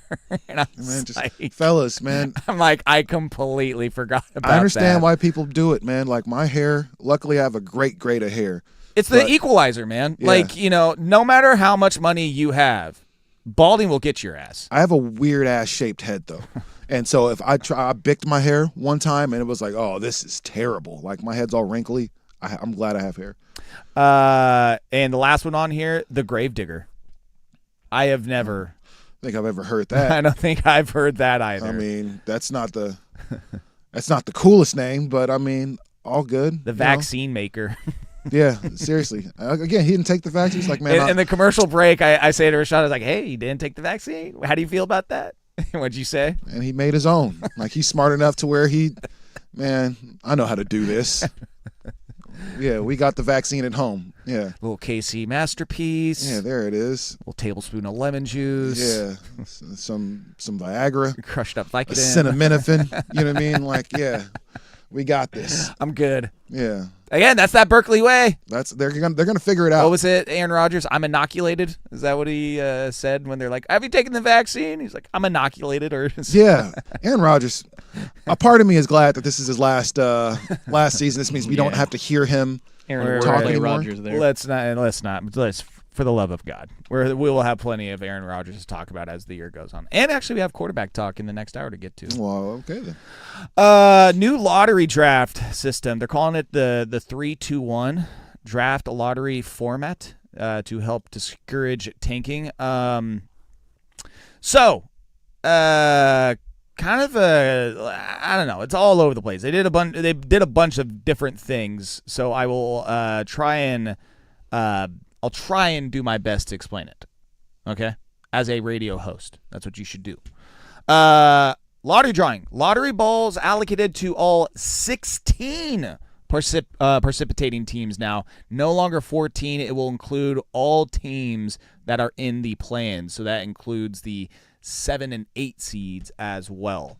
And I was like, fellas, man. I'm like, I completely forgot about. I understand that. why people do it, man. Like my hair. Luckily, I have a great grade of hair. It's the equalizer, man. Yeah. Like no matter how much money you have, balding will get your ass. I have a weird ass shaped head though. And so if I bicked my hair one time and it was like, oh, this is terrible. Like my head's all wrinkly. I'm glad I have hair. And the last one on here, the Gravedigger. I have never think I've ever heard that. I don't think I've heard that either. I mean, that's not the coolest name, but I mean, all good. The vaccine maker. Yeah, seriously. Again, he didn't take the vaccine. He's like, man. In the commercial break, I say to Rashad, I was like, hey, he didn't take the vaccine. How do you feel about that? What'd you say? And he made his own. Like he's smart enough to where I know how to do this. Yeah, we got the vaccine at home. Yeah. Little KC masterpiece. Yeah, there it is. Little tablespoon of lemon juice. Yeah. Some Viagra. Crushed up Vicodin. Acetaminophen. You know what I mean? Like, yeah. We got this. I'm good. Yeah. Again, that's that Berkeley way. They're gonna figure it out. What was it, Aaron Rodgers? I'm inoculated. Is that what he said when they're like, "Have you taken the vaccine?" He's like, "I'm inoculated." Or yeah, Aaron Rodgers. A part of me is glad that this is his last season. This means we don't have to hear him talk anymore. Rodgers there. Let's not. For the love of God, we will have plenty of Aaron Rodgers to talk about as the year goes on. And actually, we have quarterback talk in the next hour to get to. Well, okay then. New lottery draft system. They're calling it the 3-2-1 draft lottery format to help discourage tanking. Kind of I don't know. It's all over the place. They did a bunch of different things. So I will I'll try and do my best to explain it, okay? As a radio host. That's what you should do. Lottery drawing. Lottery balls allocated to all 16 precipitating teams now. No longer 14. It will include all teams that are in the plans. So that includes the 7 and 8 seeds as well.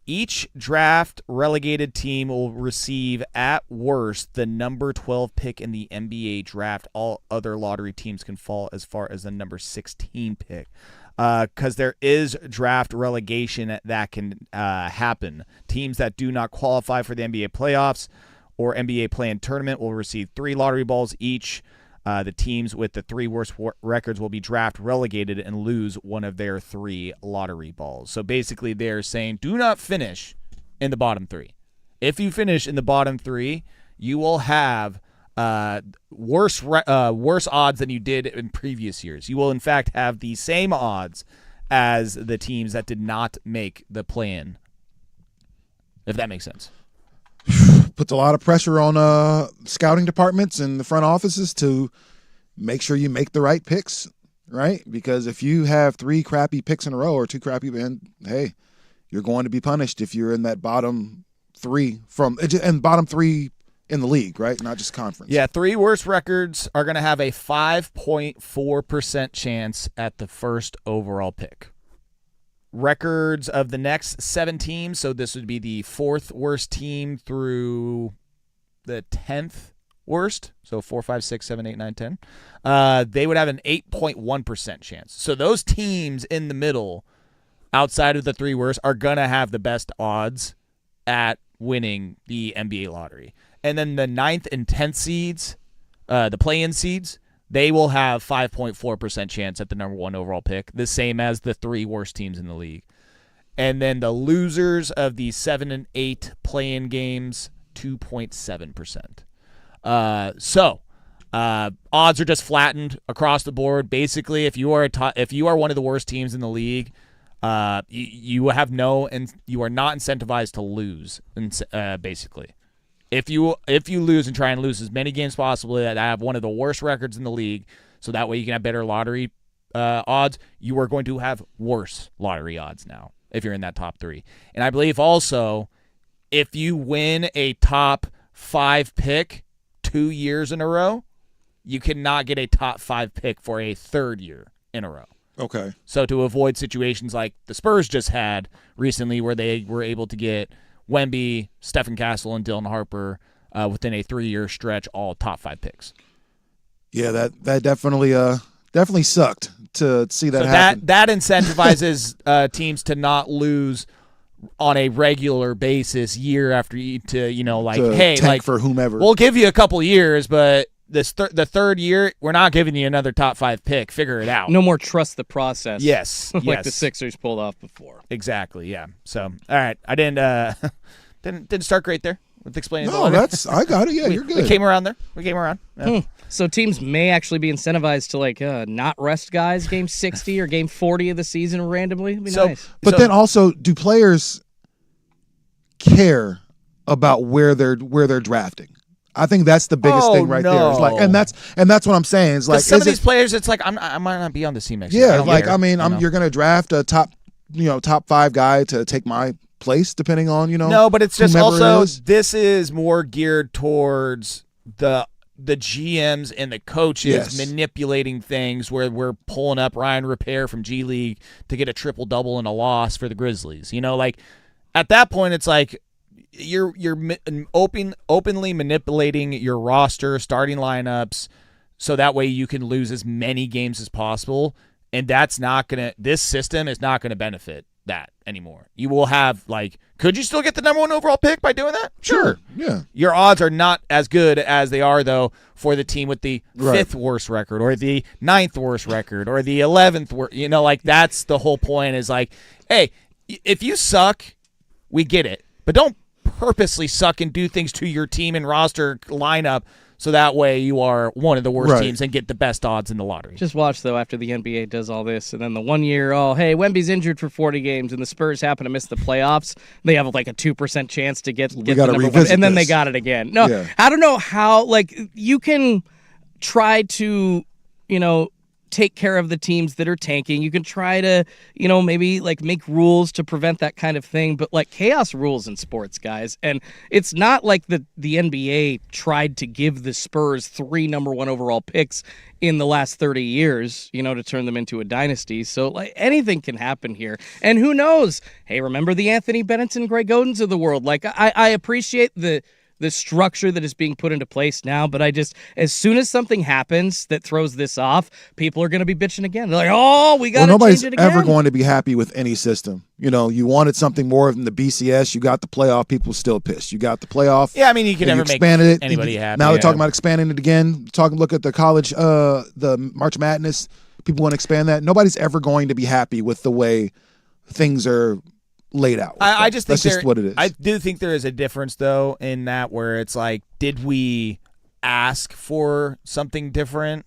Each draft relegated team will receive at worst the number 12 pick in the NBA draft. All other lottery teams can fall as far as the number 16 pick. Because there is draft relegation that can happen. Teams that do not qualify for the NBA playoffs or NBA play-in tournament will receive 3 lottery balls each. The teams with the 3 worst records will be draft relegated and lose one of their 3 lottery balls. So basically they're saying do not finish in the bottom 3. If you finish in the bottom 3, you will have worse odds than you did in previous years. You will, in fact, have the same odds as the teams that did not make the play-in, if that makes sense. Puts a lot of pressure on scouting departments and the front offices to make sure you make the right picks, right? Because if you have 3 crappy picks in a row or 2 crappy, hey, you're going to be punished if you're in that bottom 3 and bottom 3 in the league, right? Not just conference. Yeah, 3 worst records are going to have a 5.4% chance at the first overall pick. Records of the next 7 teams, so this would be the 4th worst team through the 10th worst, so 4, 5, 6, 7, 8, 9, 10. They would have an 8.1% chance. So those teams in the middle, outside of the 3 worst, are going to have the best odds at winning the NBA lottery. And then the 9th and 10th seeds, the play-in seeds, they will have 5.4% chance at the number 1 overall pick, the same as the 3 worst teams in the league. And then the losers of the 7 and 8 play-in games, 2.7%. So Odds are just flattened across the board. Basically, if you are one of the worst teams in the league, you have and you are not incentivized to lose. Basically, if you lose and try and lose as many games possible that have one of the worst records in the league, so that way you can have better lottery odds, you are going to have worse lottery odds now if you're in that top 3. And I believe also if you win a top 5 pick 2 years in a row, you cannot get a top 5 pick for a 3rd year in a row. Okay. So to avoid situations like the Spurs just had recently where they were able to get Wemby, Stephen Castle, and Dylan Harper within a 3-year stretch, all top 5 picks. Yeah, that definitely sucked to see that happen. That incentivizes teams to not lose on a regular basis year after year hey, tank like for whomever. We'll give you a couple years, but the 3rd year, we're not giving you another top 5 pick. Figure it out. No more trust the process. Yes. Like the Sixers pulled off before. Exactly, yeah. So, all right. I didn't start great there with explaining. No, I got it. Yeah, you're good. We came around there. Yeah. So teams may actually be incentivized to not rest guys game 60 or game 40 of the season randomly. It'd be nice. But then also, do players care about where they're drafting? I think that's the biggest thing right there. It's like, and that's what I'm saying. It's like some of these players, it's like I might not be on the team next year. Yeah, you're going to draft a top 5 guy to take my place, depending on No, but it's just also is. This is more geared towards the GMs and the coaches manipulating things where we're pulling up Ryan Repair from G League to get a triple-double and a loss for the Grizzlies. Like at that point, it's like you're openly manipulating your roster, starting lineups, so that way you can lose as many games as possible. And this system is not gonna benefit that anymore. You will have could you still get the number 1 overall pick by doing that? Sure. Yeah. Your odds are not as good as they are though for the team with the 5th worst record or the 9th worst record or the 11th worst. That's the whole point is hey, if you suck, we get it, but don't purposely suck and do things to your team and roster lineup so that way you are one of the worst teams and get the best odds in the lottery. Just watch, though, after the NBA does all this, and then the 1 year, hey, Wemby's injured for 40 games, and the Spurs happen to miss the playoffs, they have a 2% chance to get the number 1, and then they got it again. No, I don't know how, you can try to, take care of the teams that are tanking. You can try to, maybe make rules to prevent that kind of thing, but chaos rules in sports, guys. And it's not like the NBA tried to give the Spurs 3 number 1 overall picks in the last 30 years, to turn them into a dynasty. So anything can happen here. And who knows? Hey, remember the Anthony Bennett's and Greg Odens of the world? I appreciate the structure that is being put into place now, but as soon as something happens that throws this off, people are going to be bitching again. They're like, we got to change it again. Nobody's ever going to be happy with any system. You wanted something more than the BCS. You got the playoff. People still pissed. You got the playoff. Yeah, I mean, you can never make anybody happy. Now they're talking about expanding it again. Look at the college, the March Madness. People want to expand that. Nobody's ever going to be happy with the way things are laid out. I just think that's just what it is. I do think there is a difference though in that where it's did we ask for something different,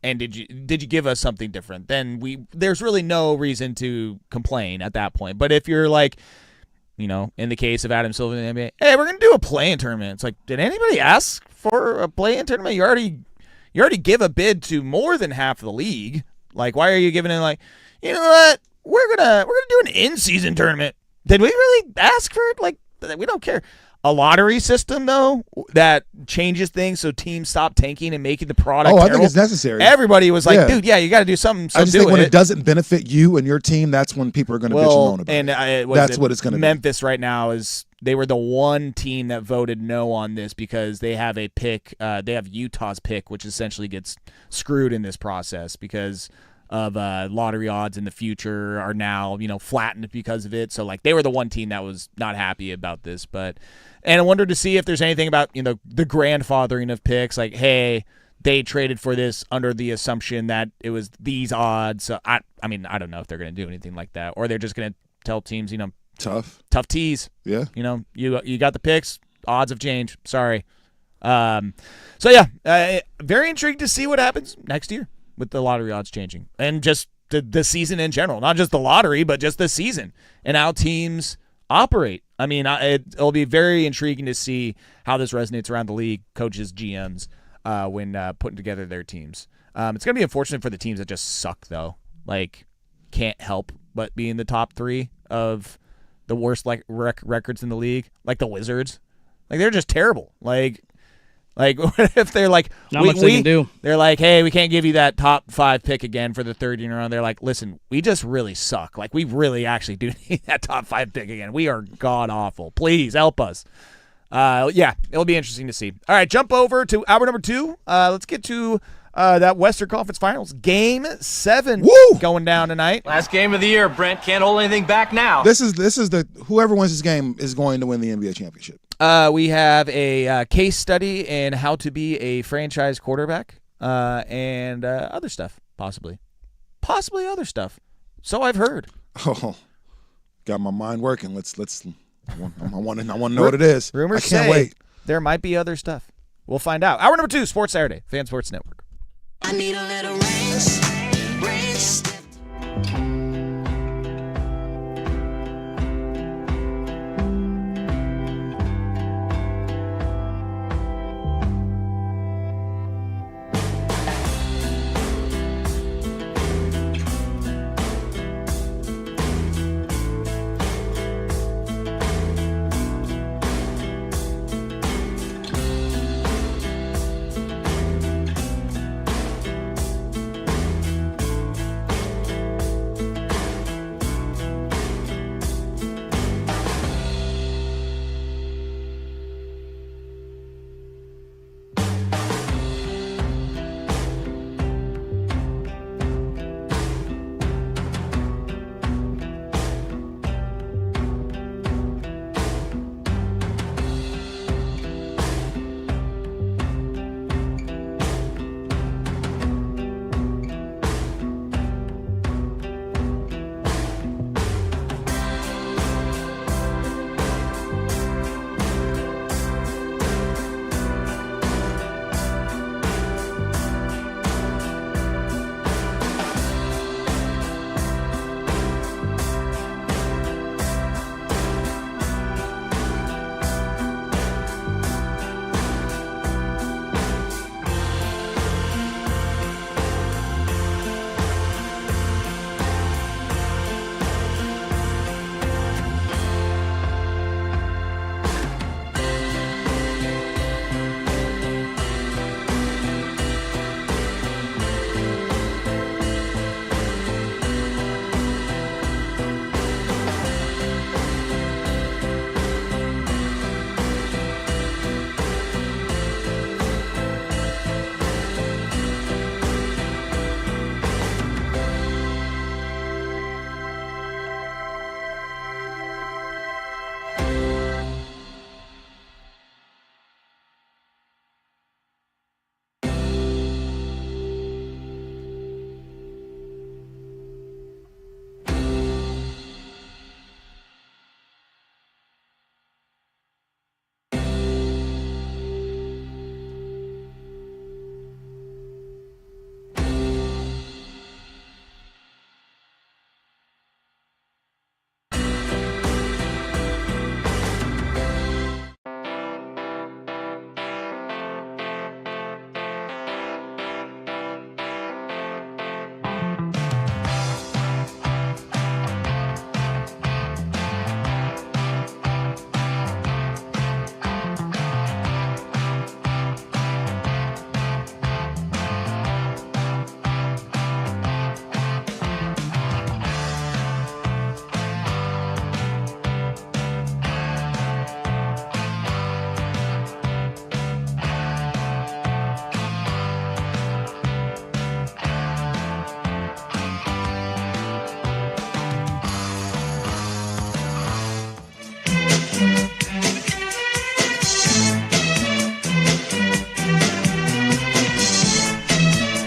and did you give us something different? Then there's really no reason to complain at that point. But if you're in the case of Adam Silver in the NBA, hey, we're gonna do a play-in tournament. It's did anybody ask for a play-in tournament? You already give a bid to more than half of the league. Why are you giving it you know what? We're gonna do an in-season tournament. Did we really ask for it? We don't care. A lottery system though that changes things so teams stop tanking and making the product terrible. I think it's necessary. Everybody was dude, you got to do something. So I just think when it doesn't benefit you and your team, that's when people are going to bitch and moan about and it. That's what it's going to be. Memphis right now they were the one team that voted no on this because they have a pick. They have Utah's pick, which essentially gets screwed in this process because of lottery odds in the future are now flattened because of it. So they were the one team that was not happy about this. And I wondered to see if there's anything about the grandfathering of picks. Hey, they traded for this under the assumption that it was these odds. So I don't know if they're going to do anything like that, or they're just going to tell teams tough tees. Yeah. You got the picks. Odds have changed. Sorry. So yeah, very intrigued to see what happens next year with the lottery odds changing and just the season in general, not just the lottery, but just the season and how teams operate. I mean, it'll be very intriguing to see how this resonates around the league, coaches, GMs, when putting together their teams. It's going to be unfortunate for the teams that just suck, though. Like, can't help but be in the top 3 of the worst records in the league, like the Wizards. Like, they're just terrible. Like what if they're like, not much they can do. They're like, hey, we can't give you that top 5 pick again for the third year in a row. They're like, listen, we just really suck. Like, we really actually do need that top 5 pick again. We are god awful. Please help us. Yeah, it'll be interesting to see. All right, jump over to hour number 2. Let's get to that Western Conference Finals. Game 7 going down tonight. Last game of the year, Brent. Can't hold anything back now. This is the whoever wins this game is going to win the NBA championship. We have a case study in how to be a franchise quarterback and other stuff, possibly other stuff. So I've heard. Oh, got my mind working. Let's. I want to know what it is. Rumors I can't say wait. There might be other stuff. We'll find out. Hour number 2, Sports Saturday, Fan Sports Network. I need a little range.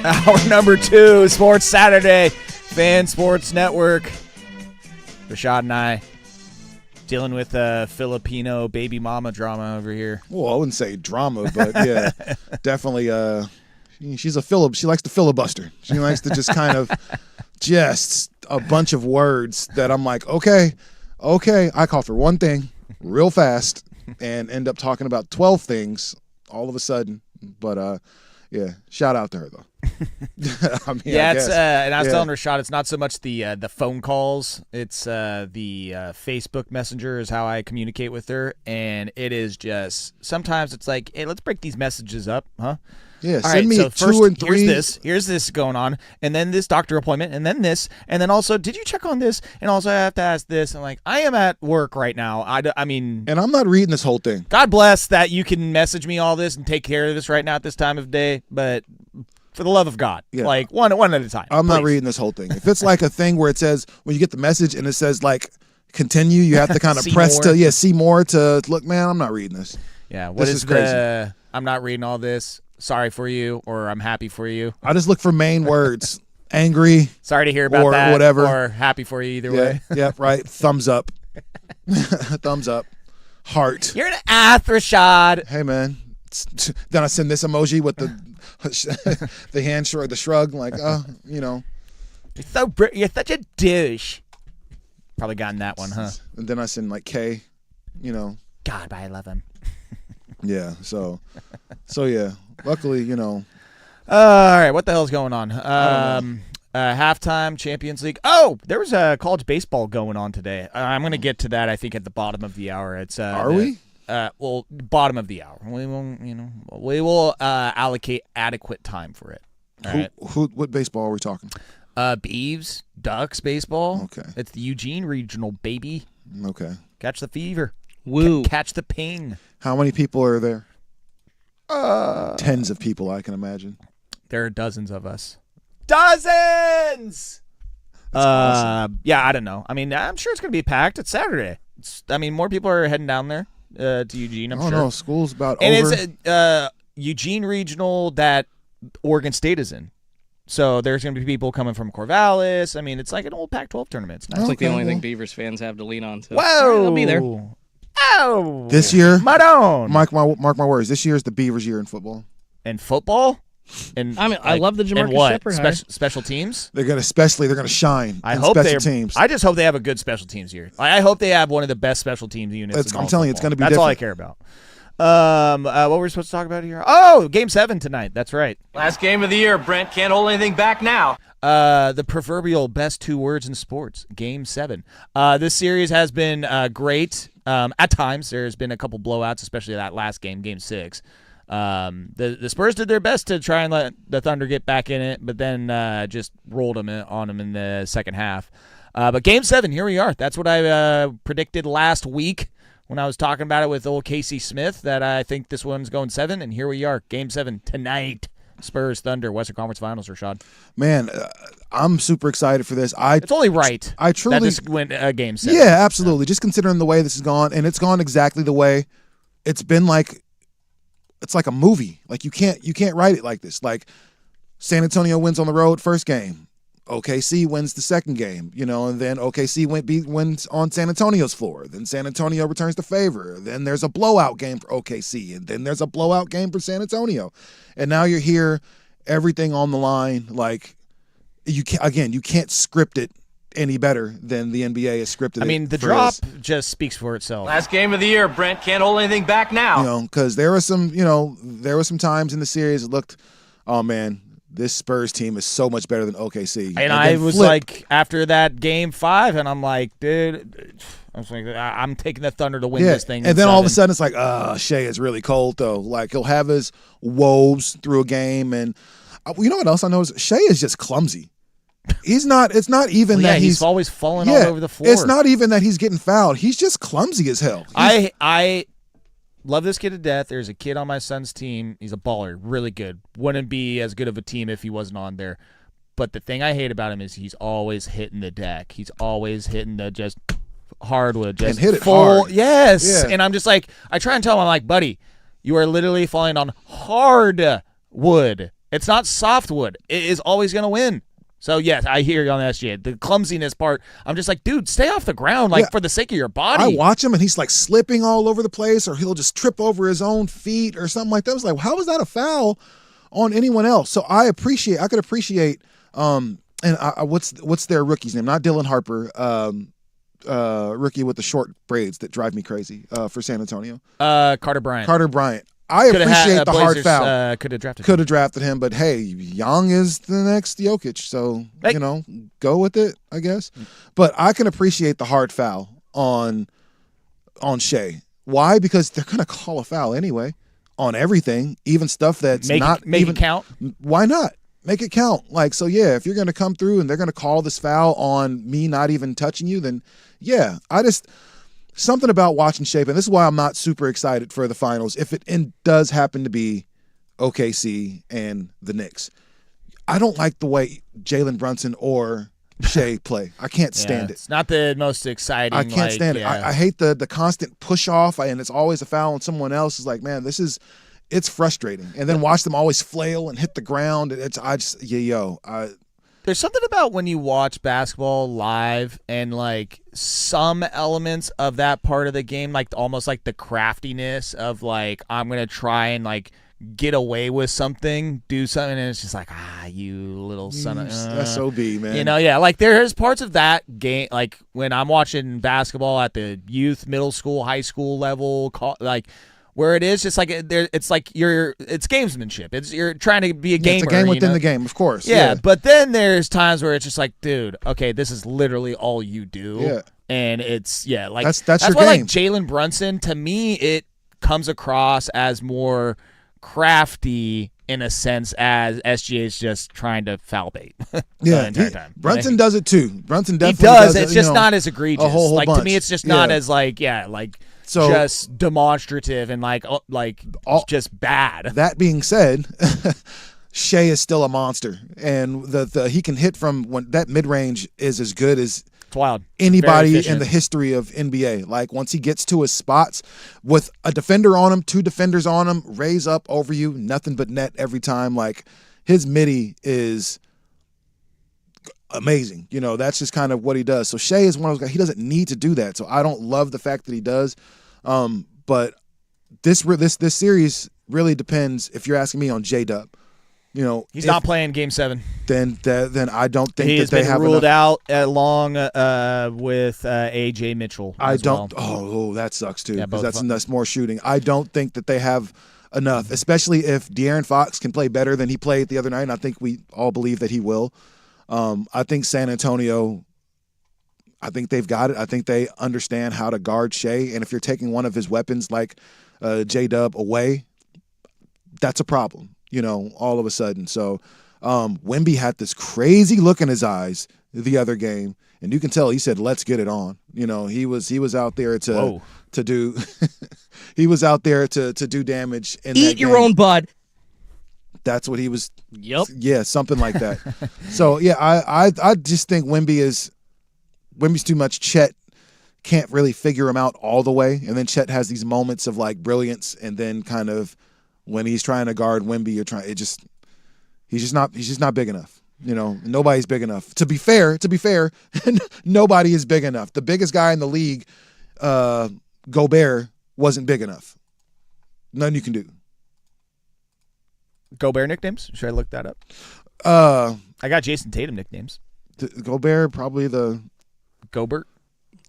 Hour number 2, Sports Saturday, Fan Sports Network. Rashad and I Dealing with Filipino baby mama drama over here. Well, I wouldn't say drama, but yeah, definitely. She likes to filibuster. She likes to just kind of just a bunch of words that I'm like, okay, I call for one thing real fast and end up talking about 12 things all of a sudden. But yeah, shout out to her though. I mean, yeah, it's and I was telling Rashad, it's not so much the phone calls, it's the Facebook Messenger is how I communicate with her, and it is just sometimes it's like, hey, let's break these messages up, huh? Yeah, all send me so 2 first, and 3. Here's this going on, and then this doctor appointment, and then this, and then also, did you check on this? And also, I have to ask this. And like, I am at work right now. I mean, and I'm not reading this whole thing. God bless that you can message me all this and take care of this right now at this time of day, but for the love of God, like one at a time. I'm not reading this whole thing. If it's like a thing where it says when you get the message and it says like continue, you have to kind of press to see more to look. Man, I'm not reading this. Yeah, this is crazy. I'm not reading all this. Sorry for you, or I'm happy for you. I just look for main words. Angry. Sorry to hear about or that. Whatever. Or happy for you either way. Yeah, right. Thumbs up. Thumbs up. Heart. You're an ass, Rashad. Hey, man. Then I send this emoji with the hand shrug, the shrug, like, you know. You're such a douche. Probably gotten that one, huh? And then I send like K, you know. God, but I love him. Yeah, so yeah. Luckily, you know. All right, what the hell's going on? Halftime Champions League. Oh, there was a college baseball going on today. I'm going to get to that. I think at the bottom of the hour. It's Are we? Well, bottom of the hour. We will allocate adequate time for it. All right. What baseball are we talking? Beavs, Ducks baseball. Okay. It's the Eugene Regional, baby. Okay. Catch the fever. Woo. Catch the ping. How many people are there? Tens of people, I can imagine. There are dozens of us. Dozens! That's awesome. Yeah, I don't know. I mean, I'm sure it's going to be packed. It's Saturday. More people are heading down there to Eugene, I'm sure. No, school's about and over. And it's Eugene Regional that Oregon State is in. So there's going to be people coming from Corvallis. I mean, it's like an old Pac-12 tournament. It's nice. It's like the only thing Beavers fans have to lean on to. Whoa! I'll be there. Oh! This year, Madone. Mark my words. This year is the Beavers' year in football. In football? And I mean, I love the Jamarcus Shepard hire. Special teams? They're gonna shine. I in hope special teams. I just hope they have a good special teams year. I hope they have one of the best special teams units. I'm telling you, it's going to be. That's different. all I care about. What were we supposed to talk about here? Oh, Game 7 tonight. That's right. Last game of the year. Brent can't hold anything back now. The proverbial best 2 words in sports. Game 7. This series has been great. At times, there's been a couple blowouts, especially that last game, Game 6. The Spurs did their best to try and let the Thunder get back in it, but then just rolled on them in the second half. But Game 7, here we are. That's what I predicted last week when I was talking about it with old Casey Smith, that I think this one's going 7, and here we are. Game 7 tonight. Spurs, Thunder, Western Conference Finals, Rashad. Man, I'm super excited for this. It's only right I truly, that this went Game 7. Yeah, absolutely. Just considering the way this has gone, and it's gone exactly the way it's been. Like, it's like a movie. Like, you can't write it like this. Like, San Antonio wins on the road first game. OKC wins the second game, and then OKC wins on San Antonio's floor. Then San Antonio returns the favor. Then there's a blowout game for OKC, and then there's a blowout game for San Antonio. And now you're here, everything on the line. Like, you can't script it any better than the NBA has scripted it. I mean, the drop just speaks for itself. Last game of the year. Brent can't hold anything back now. Because there were some times in the series it looked, oh man, this Spurs team is so much better than OKC. And I was like, after that Game 5, and I'm like, dude, I'm taking the Thunder to win this thing. And then all of a sudden, it's like, Shea is really cold, though. Like, he'll have his woes through a game. And you know what else I noticed? Shea is just clumsy. It's not even that he's always falling all over the floor. It's not even that he's getting fouled. He's just clumsy as hell. I love this kid to death. There's a kid on my son's team. He's a baller, really good. Wouldn't be as good of a team if he wasn't on there. But the thing I hate about him is he's always hitting the deck. He's always hitting the just hardwood. Just and hit it full, hard. Yes. Yeah. And I'm just like, I try and tell him, I'm like, buddy, you are literally falling on hard wood. It's not soft wood. It is always going to win. So, yes, I hear you on the SGA. The clumsiness part, I'm just like, dude, stay off the ground, like, for the sake of your body. I watch him, and he's, like, slipping all over the place, or he'll just trip over his own feet or something like that. I was like, how is that a foul on anyone else? So I could appreciate, what's their rookie's name? Not Dylan Harper, rookie with the short braids that drive me crazy for San Antonio. Carter Bryant. I appreciate the hard foul. Could have drafted him, but hey, Young is the next Jokic, so go with it, I guess. But I can appreciate the hard foul on Shea. Why? Because they're gonna call a foul anyway on everything, even stuff that's make it count. Why not? Make it count. Like, so yeah, if you're gonna come through and they're gonna call this foul on me not even touching you, then yeah, something about watching Shea, and this is why I'm not super excited for the finals. If it does happen to be OKC and the Knicks, I don't like the way Jalen Brunson or Shea play. I can't stand it. It's not the most exciting. I can't stand it. I hate the constant push off, and it's always a foul on someone else. It's like, man, it's frustrating. And then watch them always flail and hit the ground. There's something about when you watch basketball live and, like, some elements of that part of the game, like almost like the craftiness of, like, I'm going to try and, like, get away with something, do something, and it's just like, you little son of SOB, man. Like, there's parts of that game, like, when I'm watching basketball at the youth, middle school, high school level, like, where it is just like it's like it's gamesmanship. You're trying to be a gamer. It's a game within the game, of course. Yeah, but then there's times where it's just like, dude, okay, this is literally all you do. Yeah. And it's like that's your why, game. Like Jalen Brunson, to me, it comes across as more crafty in a sense, as SGA is just trying to foul bait the entire time. Brunson does it too. Brunson definitely does. It, it's just not as egregious. A whole like bunch. To me, it's just not as so, just demonstrative and just bad. That being said, Shea is still a monster, and the he can hit from when that mid range is as good as anybody in the history of NBA. Like once he gets to his spots with a defender on him, two defenders on him, raise up over you, nothing but net every time. Like his midi is amazing. You know, that's just kind of what he does. So Shea is one of those guys. He doesn't need to do that. So I don't love the fact that he does. But this series really depends. If you're asking me on J-Dub, you know, he's not playing Game 7. Then I don't think that they have ruled enough. out along with AJ Mitchell. I don't. Well. Oh, that sucks too. Because that's more shooting. I don't think that they have enough, especially if De'Aaron Fox can play better than he played the other night. And I think we all believe that he will. I think San Antonio. I think they've got it. I think they understand how to guard Shea. And if you're taking one of his weapons like J-Dub away, that's a problem, you know, all of a sudden. So Wemby had this crazy look in his eyes the other game. And you can tell he said, let's get it on. You know, he was out there to do he was out there to do damage in Eat your own bud. That's what he was. Yep. Yeah, something like that. So yeah, I just think Wemby's too much. Chet can't really figure him out all the way, and then Chet has these moments of like brilliance, and then kind of when he's trying to guard Wemby, he's just not big enough. You know, nobody's big enough. To be fair, nobody is big enough. The biggest guy in the league, Gobert, wasn't big enough. Nothing you can do. Gobert nicknames? Should I look that up? I got Jason Tatum nicknames. Gobert, probably the Gobert,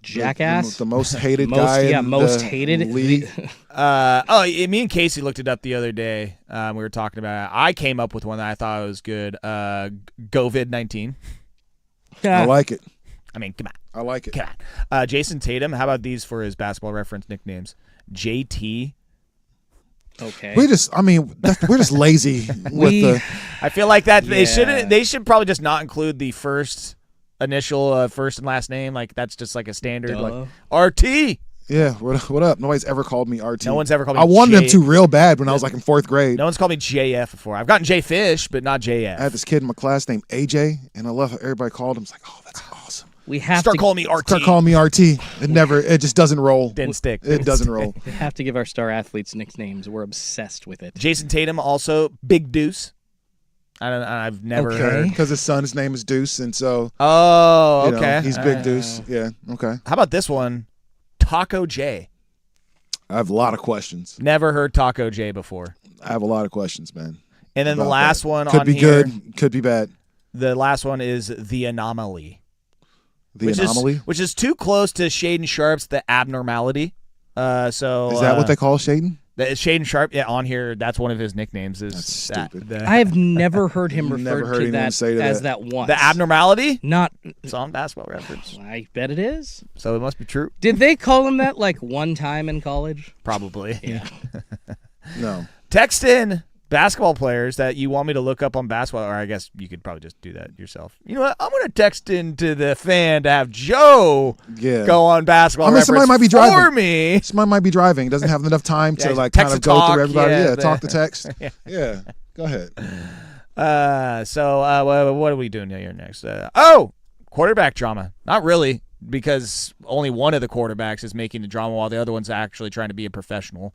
jackass, the most hated guy. Yeah, most hated league. Me and Casey looked it up the other day. We were talking about it. I came up with one that I thought was good. COVID-19. I like it. I mean, come on. I like it. Come on. Jason Tatum. How about these for his basketball reference nicknames? JT. Okay. We're just lazy with I feel like that they should probably just not include the first initial first and last name. Like that's just like a standard like RT. Yeah, what up? Nobody's ever called me RT. No one's ever called me I wanted them to real bad when I was like in 4th grade. No one's called me JF before. I've gotten J Fish, but not JF. I had this kid in my class named AJ, and I love how everybody called him. It's like, oh, that's awesome. We have start calling me RT. Start calling me RT. It just doesn't roll. Didn't stick. It doesn't roll. We have to give our star athletes nicknames. We're obsessed with it. Jason Tatum also Big Deuce. I've never heard. Because his son's name is Deuce, and so okay, he's Big Deuce. Yeah, okay. How about this one, Taco J? I have a lot of questions. Never heard Taco J before. I have a lot of questions, man. And then the last one could on be here, good, could be bad. The last one is The Anomaly. The Anomaly, which is too close to Shaden Sharp's The Abnormality. So is that what they call Shaden? Shaden Sharp, on here, that's one of his nicknames. Is that's stupid. I have never heard him referred to that as that once. The Abnormality? Not. It's on Basketball Reference. I bet it is. So it must be true. Did they call him that like one time in college? Probably. Yeah. No. Text in basketball players that you want me to look up on basketball, or I guess you could probably just do that yourself. You know what? I'm going to text into the fan to have Joe go on Basketball Reference somebody might be driving. for me. Somebody might be driving. Doesn't have enough time to kind of go through everybody. Talk the text. Yeah. Go ahead. So what are we doing here next? Quarterback drama. Not really, because only one of the quarterbacks is making the drama while the other one's actually trying to be a professional.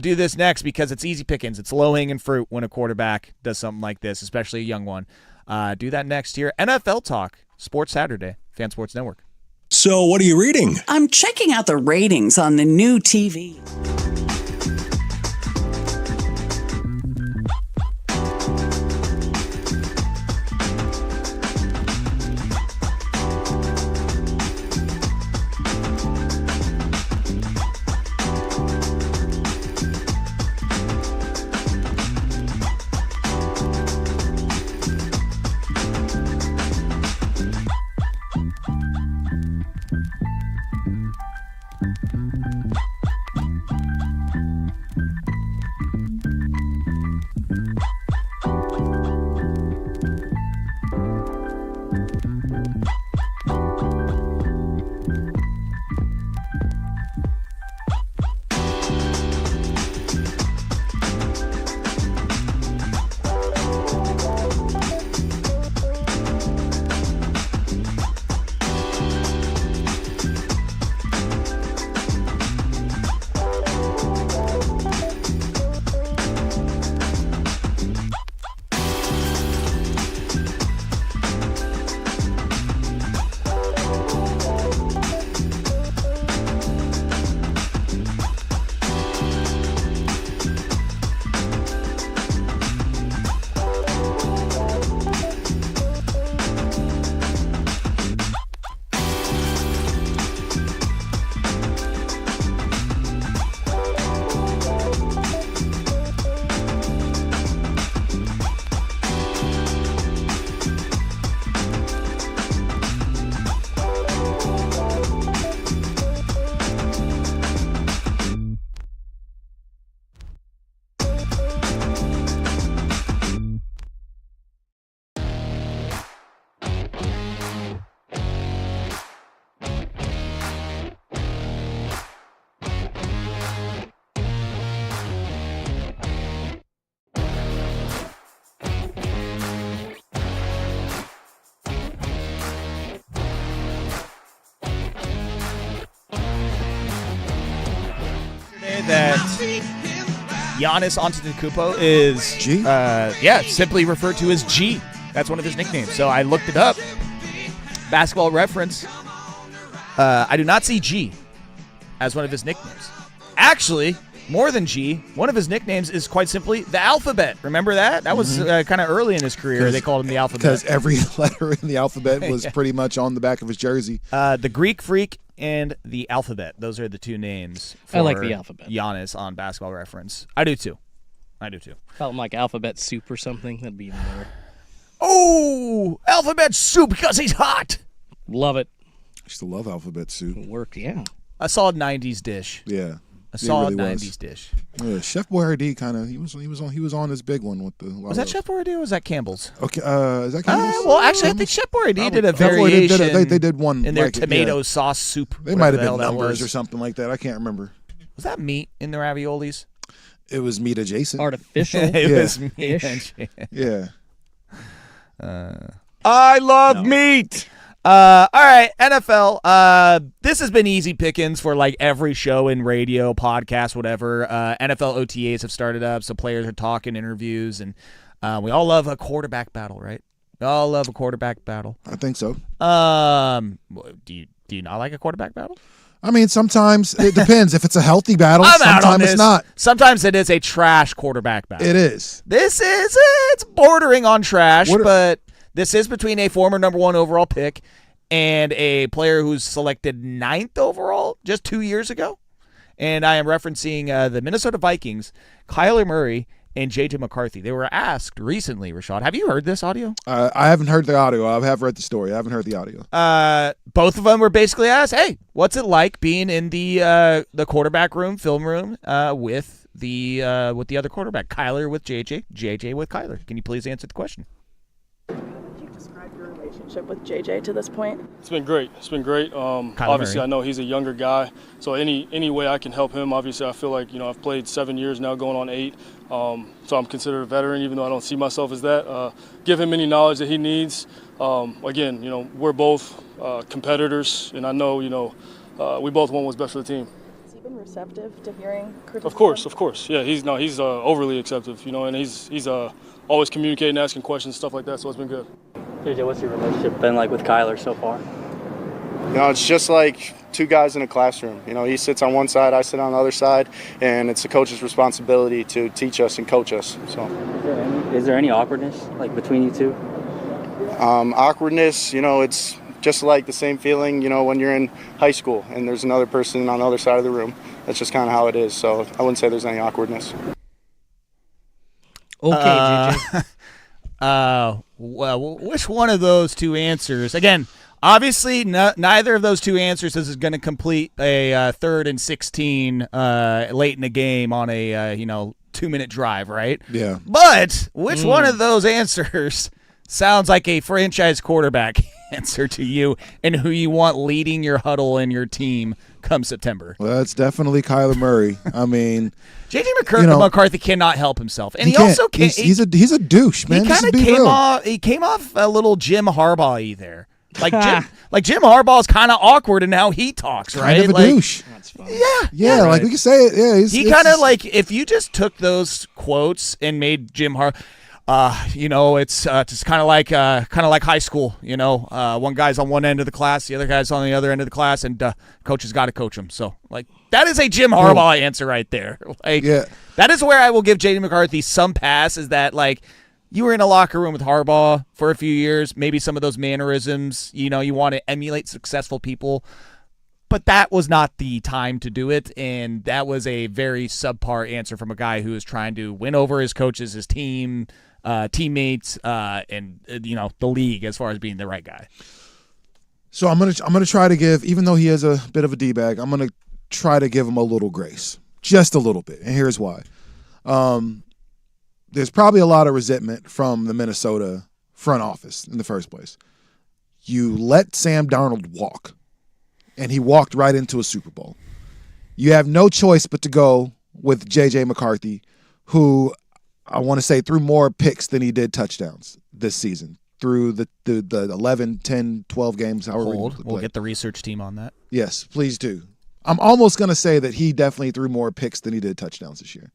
Do this next because it's easy pickings. It's low-hanging fruit when a quarterback does something like this, especially a young one. Do that next here. NFL Talk, Sports Saturday, Fan Sports Network. So what are you reading? I'm checking out the ratings on the new TV. That Giannis Antetokounmpo is G? Simply referred to as G. That's one of his nicknames. So I looked it up. Basketball Reference. I do not see G as one of his nicknames. Actually, more than G, one of his nicknames is quite simply the alphabet. Remember that? That was kind of early in his career. They called him the alphabet. Because every letter in the alphabet was pretty much on the back of his jersey. The Greek Freak and the alphabet. Those are the two names for I like the alphabet. Giannis on Basketball Reference. I do too. Felt like alphabet soup or something. That'd be even better. Oh, alphabet soup because he's hot. Love it. I used to love alphabet soup. It worked, yeah. A solid 90s dish. Yeah. A solid really 90s dish. Chef Boyardee kind of he was on his big one with the. Was that Chef Boyardee or was that Campbell's? Okay, is that Campbell's? Well, actually, I think Chef Boyardee did a variation. They did one in their like, tomato sauce soup. They might have been the numbers or something like that. I can't remember. Was that meat in the raviolis? It was meat adjacent. Artificial. It was meat. Yeah. I love meat. All right, NFL. This has been easy pickings for like every show in radio, podcast, whatever. NFL OTAs have started up, so players are talking, interviews, and We all love a quarterback battle, right? We all love a quarterback battle. I think so. Do you not like a quarterback battle? I mean, sometimes it depends. If it's a healthy battle, sometimes it's not. Sometimes it is a trash quarterback battle. It is. It's bordering on trash, but this is between a former number 1 overall pick and a player who's selected 9th overall just 2 years ago. And I am referencing the Minnesota Vikings, Kyler Murray, and J.J. McCarthy. They were asked recently, Rashad. Have you heard this audio? I haven't heard the audio. I have read the story. I haven't heard the audio. Both of them were basically asked, hey, what's it like being in the quarterback room, film room, with the other quarterback, Kyler with J.J., J.J. with Kyler? Can you please answer the question? Could you describe your relationship with JJ to this point? It's been great. Obviously, Murray. I know he's a younger guy, so any way I can help him. Obviously, I feel like I've played 7 years now, going on 8. So I'm considered a veteran, even though I don't see myself as that. Give him any knowledge that he needs. Again, we're both competitors, and I know we both want what's best for the team. Has he been receptive to hearing criticism? Of course. Yeah, he's overly acceptive, and he's always communicating, asking questions, stuff like that. So it's been good. JJ, what's your relationship been like with Kyler so far? It's just like two guys in a classroom. He sits on one side, I sit on the other side, and it's the coach's responsibility to teach us and coach us. So, is there any awkwardness like between you two? Awkwardness, it's just like the same feeling, when you're in high school and there's another person on the other side of the room. That's just kind of how it is. So I wouldn't say there's any awkwardness. Okay, JJ. Well, which one of those two answers? Again, obviously, neither of those two answers is going to complete a 3rd and 16 late in the game on a 2-minute drive, right? Yeah. But which one of those answers sounds like a franchise quarterback answer to you, and who you want leading your huddle and your team come September? Well, that's definitely Kyler Murray. I mean, J.J. McCarthy cannot help himself, and he can't. also can't. He's a douche, man. He kind of came off a little Jim Harbaugh-y there. Like Jim Harbaugh is kind of awkward in how he talks, right? Kind of a douche. That's fun. Yeah, like we can say it. Yeah, he kind of like, if you just took those quotes and made Jim Harbaugh. It's just kind of like high school. One guy's on one end of the class, the other guy's on the other end of the class, and coach has got to coach him. So, that is a Jim Harbaugh answer right there. That is where I will give J.D. McCarthy some pass. Is that you were in a locker room with Harbaugh for a few years, maybe some of those mannerisms. You want to emulate successful people. But that was not the time to do it, and that was a very subpar answer from a guy who is trying to win over his coaches, his team, teammates, and the league as far as being the right guy. So I'm gonna try to give, even though he is a bit of a D-bag, I'm gonna try to give him a little grace, just a little bit, and here's why. There's probably a lot of resentment from the Minnesota front office in the first place. You let Sam Darnold walk, and he walked right into a Super Bowl. You have no choice but to go with J.J. McCarthy, who I want to say threw more picks than he did touchdowns this season through the 11, 10, 12 games. We'll get the research team on that. Yes, please do. I'm almost going to say that he definitely threw more picks than he did touchdowns this year.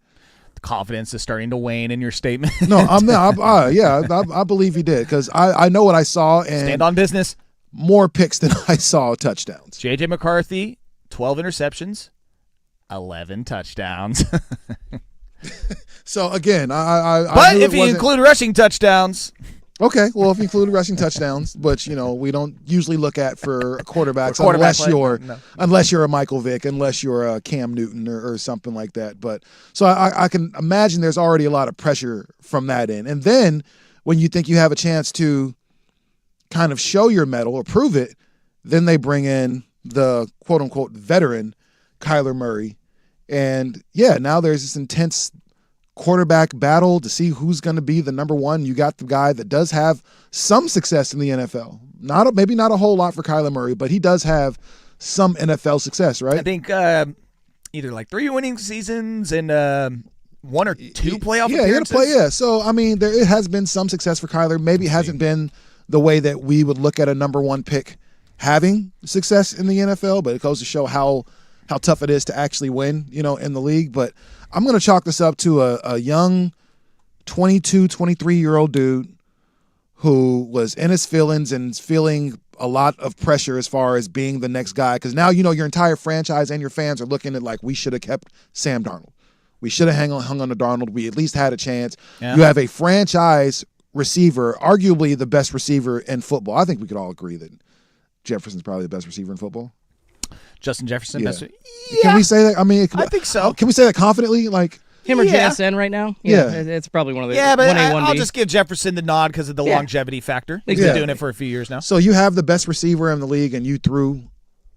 The confidence is starting to wane in your statement. No, I'm not. I believe he did, because I know what I saw. And stand on business. More picks than I saw touchdowns. J.J. McCarthy, 12 interceptions, 11 touchdowns. So again, but if you include rushing touchdowns, okay. Well, if you include rushing touchdowns, which we don't usually look at for quarterbacks unless you're a Michael Vick, unless you're a Cam Newton or something like that. But so I can imagine there's already a lot of pressure from that end, and then when you think you have a chance to kind of show your mettle or prove it, then they bring in the quote unquote veteran Kyler Murray. And now there's this intense quarterback battle to see who's going to be the number one. You got the guy that does have some success in the NFL. Maybe not a whole lot for Kyler Murray, but he does have some NFL success, right? I think either 3 winning seasons and 1 or 2 playoff appearances. Yeah, he had to play. Yeah, so it has been some success for Kyler. Maybe it hasn't been the way that we would look at a number 1 pick having success in the NFL, but it goes to show how tough it is to actually win, in the league. But I'm going to chalk this up to a young 22, 23-year-old dude who was in his feelings and feeling a lot of pressure as far as being the next guy. Because now, your entire franchise and your fans are looking at like, we should have kept Sam Darnold. We should have hung on to Darnold. We at least had a chance. Yeah. You have a franchise receiver, arguably the best receiver in football. I think we could all agree that Jefferson's probably the best receiver in football. Justin Jefferson? Yeah. Can we say that? I mean, I think so. Can we say that confidently? Like him or JSN right now? Yeah. It's probably one of the 1A, 1B. I'll B. just give Jefferson the nod because of the longevity factor. He's been doing it for a few years now. So you have the best receiver in the league, and you threw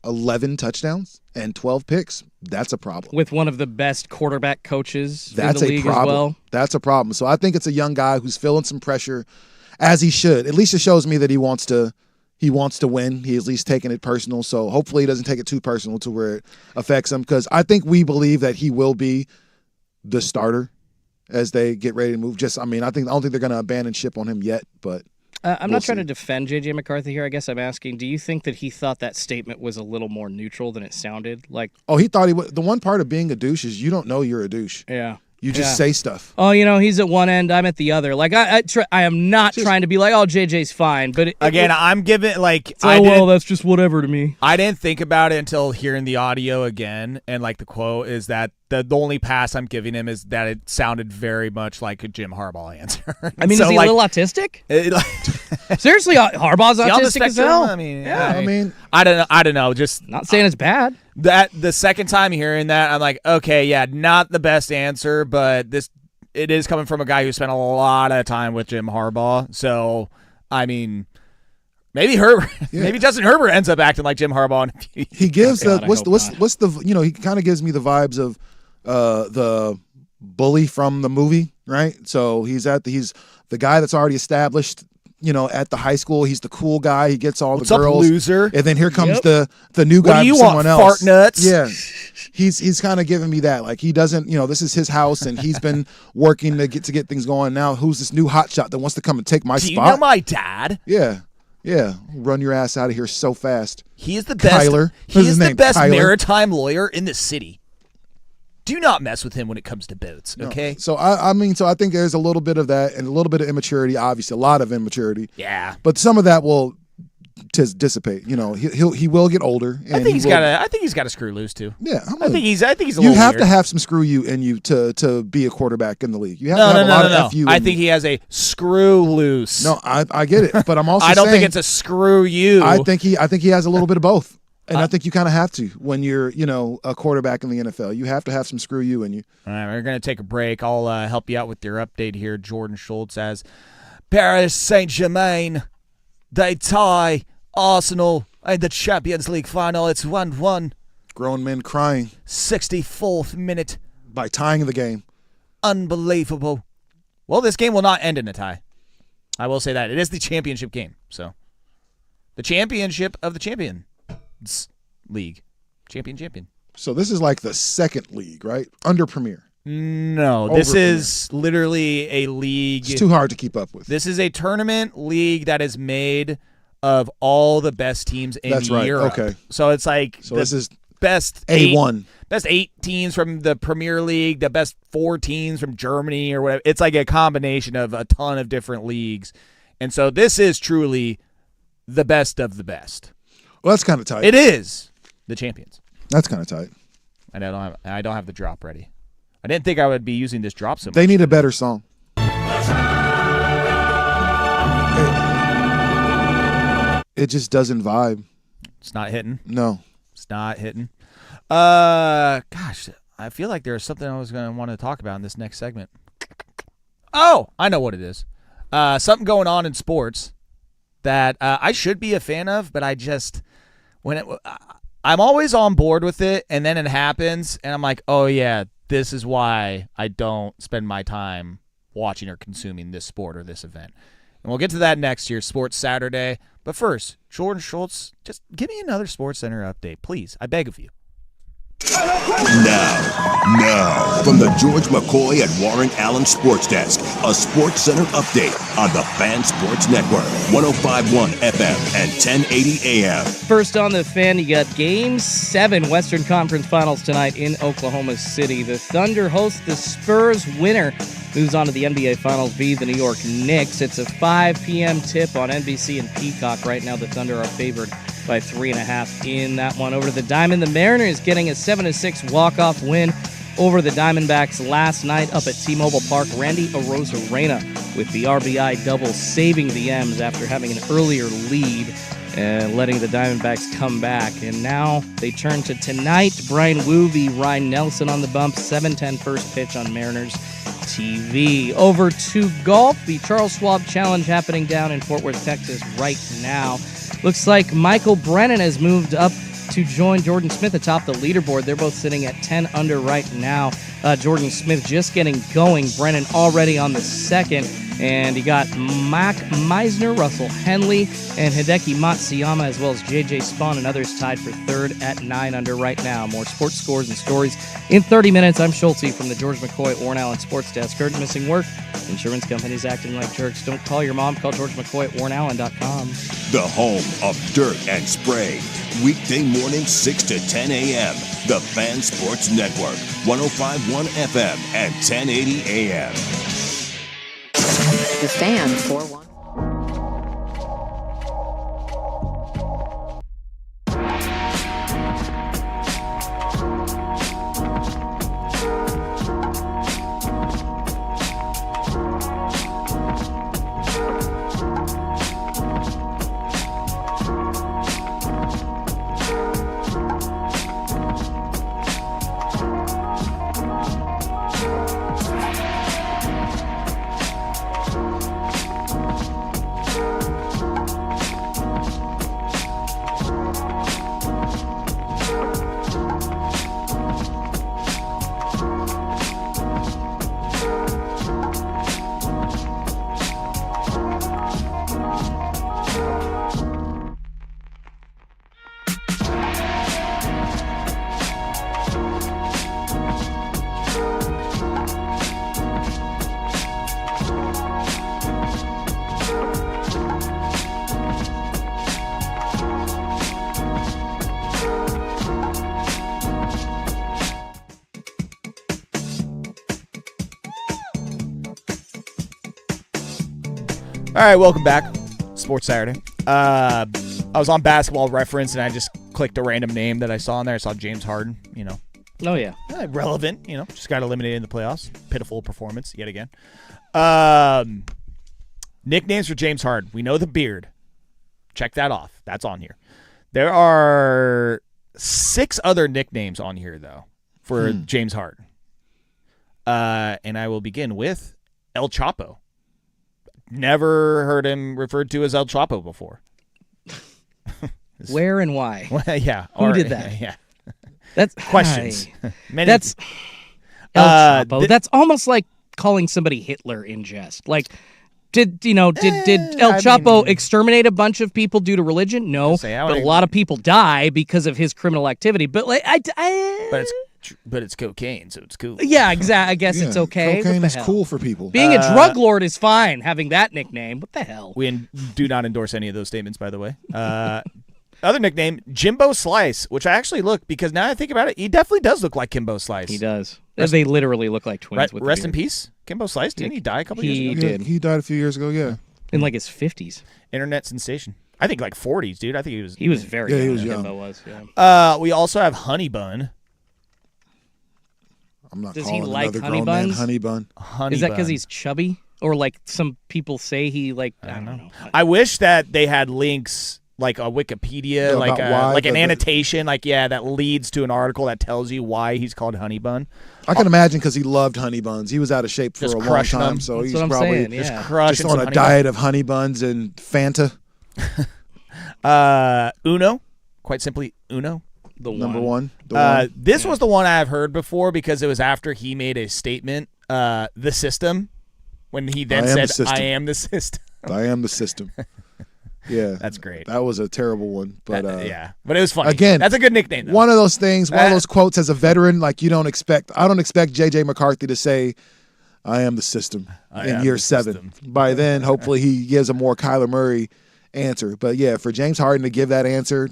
11 touchdowns and 12 picks. That's a problem. With one of the best quarterback coaches That's in the league a problem. as well. That's a problem. So I think it's a young guy who's feeling some pressure, as he should. At least it shows me that he wants to win. He at least taking it personal. So hopefully he doesn't take it too personal to where it affects him, because I think we believe that he will be the starter as they get ready to move. I don't think they're going to abandon ship on him yet, but I'm not trying to defend J.J. McCarthy here. I guess I'm asking, do you think that he thought that statement was a little more neutral than it sounded? Like, he thought he was. The one part of being a douche is you don't know you're a douche. Yeah. You just say stuff. Oh, he's at one end, I'm at the other. Like, I am not trying to be like, oh, JJ's fine. But I'm giving, like, that's just whatever to me. I didn't think about it until hearing the audio again. And, like, the quote is that the only pass I'm giving him is that it sounded very much like a Jim Harbaugh answer. I mean, is he a little autistic? Seriously, Harbaugh's autistic as hell. I mean, I don't know. Just not saying it's bad. That the second time hearing that, I'm like, okay, yeah, not the best answer, but it is coming from a guy who spent a lot of time with Jim Harbaugh. So, I mean, maybe Justin Herbert ends up acting like Jim Harbaugh. He gives he kind of gives me the vibes of the bully from the movie, right? So he's the guy that's already established, at the high school. He's the cool guy. He gets all the girls. Up, loser? And then here comes the new guy. What do you from someone want, else. fart nuts? Yeah. He's kind of giving me that. Like, he doesn't, this is his house, and he's been working to get things going. Now, who's this new hotshot that wants to come and take my spot? Do you know my dad? Yeah. Yeah. Run your ass out of here so fast. He is the best. Kyler. He is the best Kyler. maritime lawyer in the city. Do not mess with him when it comes to boats, okay? No. So I think there's a little bit of that and a little bit of immaturity, obviously, a lot of immaturity. Yeah. But some of that will dissipate. He will get older. And I think he's got to screw loose too. Yeah. I think he's a little You have weird. to have some screw you in you to be a quarterback in the league. You have to have a lot of FU. I think he has a screw loose. No, I get it, but I'm also I don't saying, think it's a screw you. I think he has a little bit of both. And I think you kind of have to when you're, a quarterback in the NFL. You have to have some screw you in you. All right, we're going to take a break. I'll help you out with your update here. Jordan Schultz as Paris Saint-Germain, they tie Arsenal in the Champions League final. It's 1-1. Grown men crying. 64th minute. By tying the game. Unbelievable. Well, this game will not end in a tie. I will say that. It is the championship game. So, the championship of the champion. League. Champion. So this is like the second league, right? Under Premier. No, this is literally a league. It's too hard to keep up with. This is a tournament league that is made of all the best teams in Europe. Okay. So it's like this is best A1. Best 8 teams from the Premier League, the best 4 teams from Germany or whatever. It's like a combination of a ton of different leagues. And so this is truly the best of the best. Well, that's kind of tight. It is the champions. That's kind of tight. And I don't have the drop ready. I didn't think I would be using this drop so much. They need a better song. It just doesn't vibe. It's not hitting. No, it's not hitting. Gosh, I feel like there's something I was going to want to talk about in this next segment. Oh, I know what it is. Something going on in sports that I should be a fan of, but I'm always on board with it, and then it happens, and I'm like, oh yeah, this is why I don't spend my time watching or consuming this sport or this event. And we'll get to that next year, Sports Saturday. But first, Jordan Schultz, just give me another Sports Center update, please. I beg of you. Now, From the George McCoy and Warren Allen Sports Desk, a Sports Center update on the Fan Sports Network, 105.1 FM and 1080 AM. First on the Fan, you got Game 7 Western Conference Finals tonight in Oklahoma City. The Thunder host the Spurs. Winner moves on to the NBA Finals v. the New York Knicks. It's a 5 p.m. tip on NBC and Peacock. Right now, the Thunder are favored by 3.5 in that one. Over to the Diamond, the Mariners getting a 7-6 walk-off win over the Diamondbacks last night up at T-Mobile Park. Randy Arozarena with the RBI double, saving the M's after having an earlier lead and letting the Diamondbacks come back. And now they turn to tonight. Brian Wu v. Ryan Nelson on the bump. 7:10 first pitch on Mariners TV. Over to golf. The Charles Schwab Challenge happening down in Fort Worth, Texas right now. Looks like Michael Brennan has moved up to join Jordan Smith atop the leaderboard. They're both sitting at 10 under right now. Jordan Smith just getting going. Brennan already on the second. And you got Mac Meisner, Russell Henley, and Hideki Matsuyama, as well as J.J. Spawn and others tied for third at 9 under right now. More sports scores and stories in 30 minutes. I'm Schulte from the George McCoy Warren Allen Sports Desk. Heard missing work? Insurance companies acting like jerks. Don't call your mom. Call George McCoy at warrenallen.com. The home of dirt and spray. Weekday morning 6 to 10 a.m. The Fan Sports Network, 105.1 FM and 1080 AM. The Fan 4-1. All right, welcome back. Sports Saturday. I was on Basketball Reference, and I just clicked a random name that I saw in there. I saw James Harden, Oh, yeah. Relevant, just got eliminated in the playoffs. Pitiful performance yet again. Nicknames for James Harden. We know the beard. Check that off. That's on here. There are 6 other nicknames on here, though, for James Harden. And I will begin with El Chapo. Never heard him referred to as El Chapo before. Where and why? Well, yeah. Who did that? Yeah. That's questions. That's El Chapo. That's almost like calling somebody Hitler in jest. Like, did El Chapo exterminate a bunch of people due to religion? No, but a lot of people die because of his criminal activity. But but it's cocaine, so it's cool. Yeah, exactly. I guess it's okay. Cocaine is cool for people. Being a drug lord is fine. Having that nickname, what the hell? We do not endorse any of those statements, by the way. Other nickname, Jimbo Slice, which I actually look, because now I think about it, he definitely does look like Kimbo Slice. He does. They literally look like twins. Rest in peace, Kimbo Slice. Didn't he die a couple years ago? He did. He died a few years ago, yeah. In like his 50s. Internet sensation. I think like 40s, dude. I think he was. He was very young. He was young. Kimbo was, yeah. We also have Honey Bun. I'm not Does calling he like another honey grown man buns? Honey Bun. Is that because he's chubby? Or like some people say he like, I don't know. I wish that they had links like a Wikipedia, like an annotation, that leads to an article that tells you why he's called Honey Bun. I can imagine because he loved honey buns. He was out of shape for Just a long crushing time, them. so That's he's what I'm probably saying, yeah. Just on a diet of honey buns and Fanta. Uno, quite simply Uno. The Number one. one. This was the one I've heard before because it was after he made a statement, the system, when he then said, I am the system. I am the system. Yeah, That's great. That was a terrible one, but yeah, but it was funny. Again, that's a good nickname, though. One of those things, one of those quotes as a veteran, like I don't expect JJ McCarthy to say, "I am the system" in year 7. By then, hopefully, he gives a more Kyler Murray answer. But yeah, for James Harden to give that answer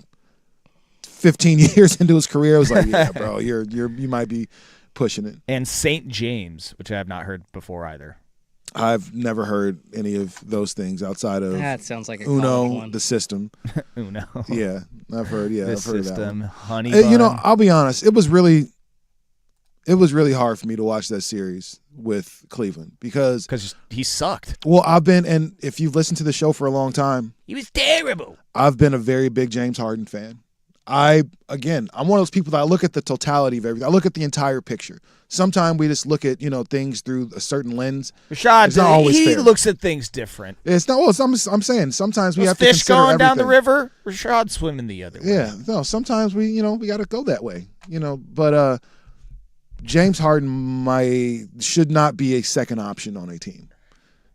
15 years into his career, I was like, yeah, bro, you might be pushing it. And St. James, which I have not heard before either. I've never heard any of those things outside of That sounds like a Uno, common one. the system. Uno. Yeah, I've heard. Yeah, The I've heard of that system, one. honey You know, bun. I'll be honest. It was really hard for me to watch that series with Cleveland because he sucked. Well, and if you've listened to the show for a long time, He was terrible. I've been a very big James Harden fan. I'm one of those people that I look at the totality of everything. I look at the entire picture. Sometimes we just look at things through a certain lens. Rashad, it's not always he fair. looks at things different. It's not. Well, I'm saying sometimes we Those have to fish consider going down the everything. river. Rashad swimming the other way. Yeah, no. Sometimes we got to go that way. But James Harden should not be a second option on a team.